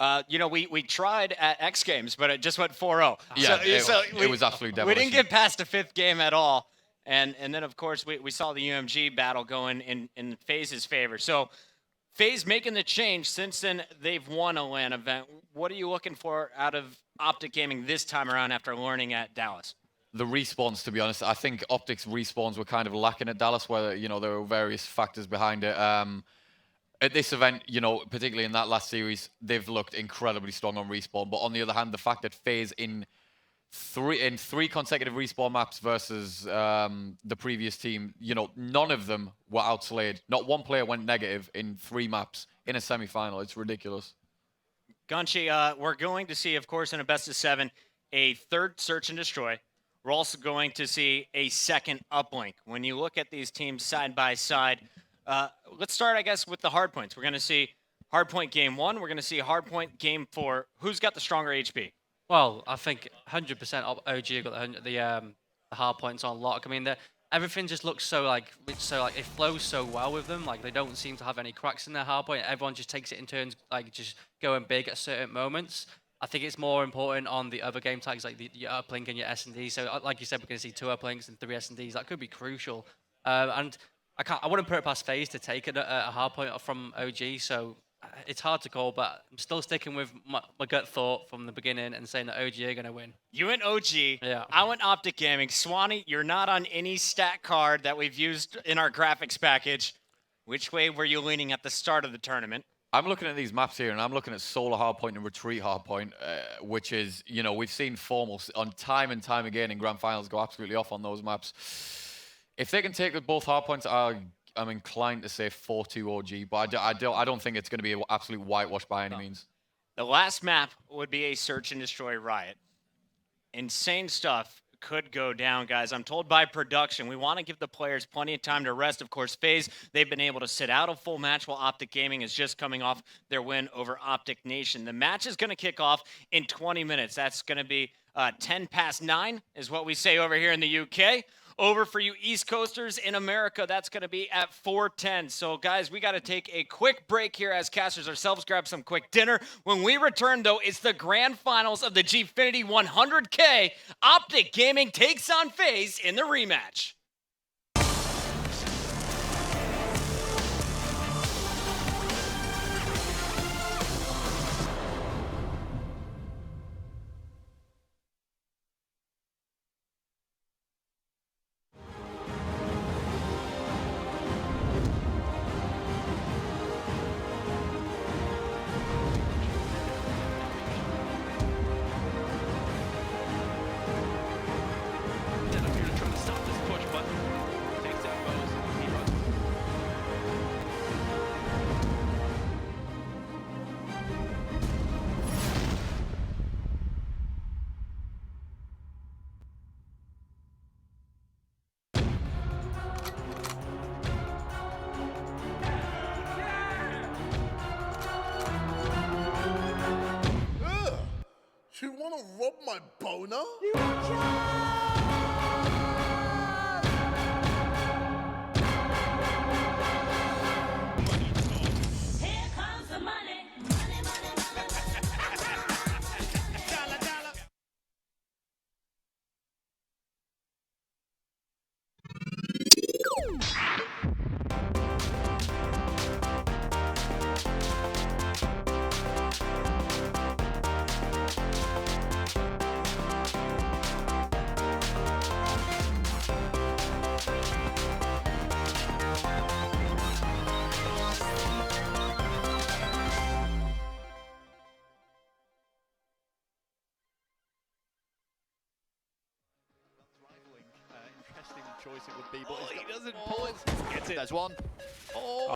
We tried at X Games, but it just went 4-0. Yeah, it was absolutely demolition. We didn't get past the 5th game at all. And then, of course, we saw the UMG battle going in FaZe's favor. So FaZe making the change. Since then, they've won a LAN event. What are you looking for out of OpTic Gaming this time around after learning at Dallas? The respawns, to be honest. I think OpTic's respawns were kind of lacking at Dallas, where, there were various factors behind it. At this event, particularly in that last series, they've looked incredibly strong on respawn. But on the other hand, the fact that FaZe in three consecutive respawn maps versus the previous team, none of them were outslayed. Not one player went negative in 3 maps in a semi-final. It's ridiculous. Gunchi, we're going to see, of course, in a best of 7, a 3rd search and destroy. We're also going to see a 2nd uplink. When you look at these teams side by side, let's start, I guess, with the hardpoints. We're going to see hardpoint game 1. We're going to see hardpoint game 4. Who's got the stronger HP? Well, I think 100% OG have got the hardpoints on lock. I mean, everything just looks so it flows so well with them. Like, they don't seem to have any cracks in their hardpoint. Everyone just takes it in turns, like just going big at certain moments. I think it's more important on the other game tags, like your uplink and your S&D. So, like you said, we're going to see 2 uplinks and 3 S&Ds. That could be crucial. And I wouldn't put it past FaZe to take it at a hard point from OG. So it's hard to call, but I'm still sticking with my gut thought from the beginning and saying that OG are going to win. You went OG. Yeah. I went OpTic Gaming. Swanee, you're not on any stat card that we've used in our graphics package. Which way were you leaning at the start of the tournament? I'm looking at these maps here, and I'm looking at solar hardpoint and retreat hardpoint, which is, you know, we've seen formal on time and time again in grand finals go absolutely off on those maps. If they can take both hardpoints, I'm inclined to say 4-2 OG, but I don't think it's going to be an absolute whitewash by any means. The last map would be a search and destroy riot. Insane stuff could go down, guys. I'm told by production, we want to give the players plenty of time to rest. Of course, FaZe, they've been able to sit out a full match while OpTic Gaming is just coming off their win over OpTic Nation. The match is going to kick off in 20 minutes. That's going to be 10 past 9 is what we say over here in the UK. Over for you East Coasters in America, that's going to be at 4:10. So, guys, we got to take a quick break here as casters ourselves, grab some quick dinner. When we return, though, it's the grand finals of the Gfinity 100K. OpTic Gaming takes on FaZe in the rematch. You wanna rob my boner? Here comes the money. Interesting choice it would be, but he doesn't pause. Gets it. There's one. Oh.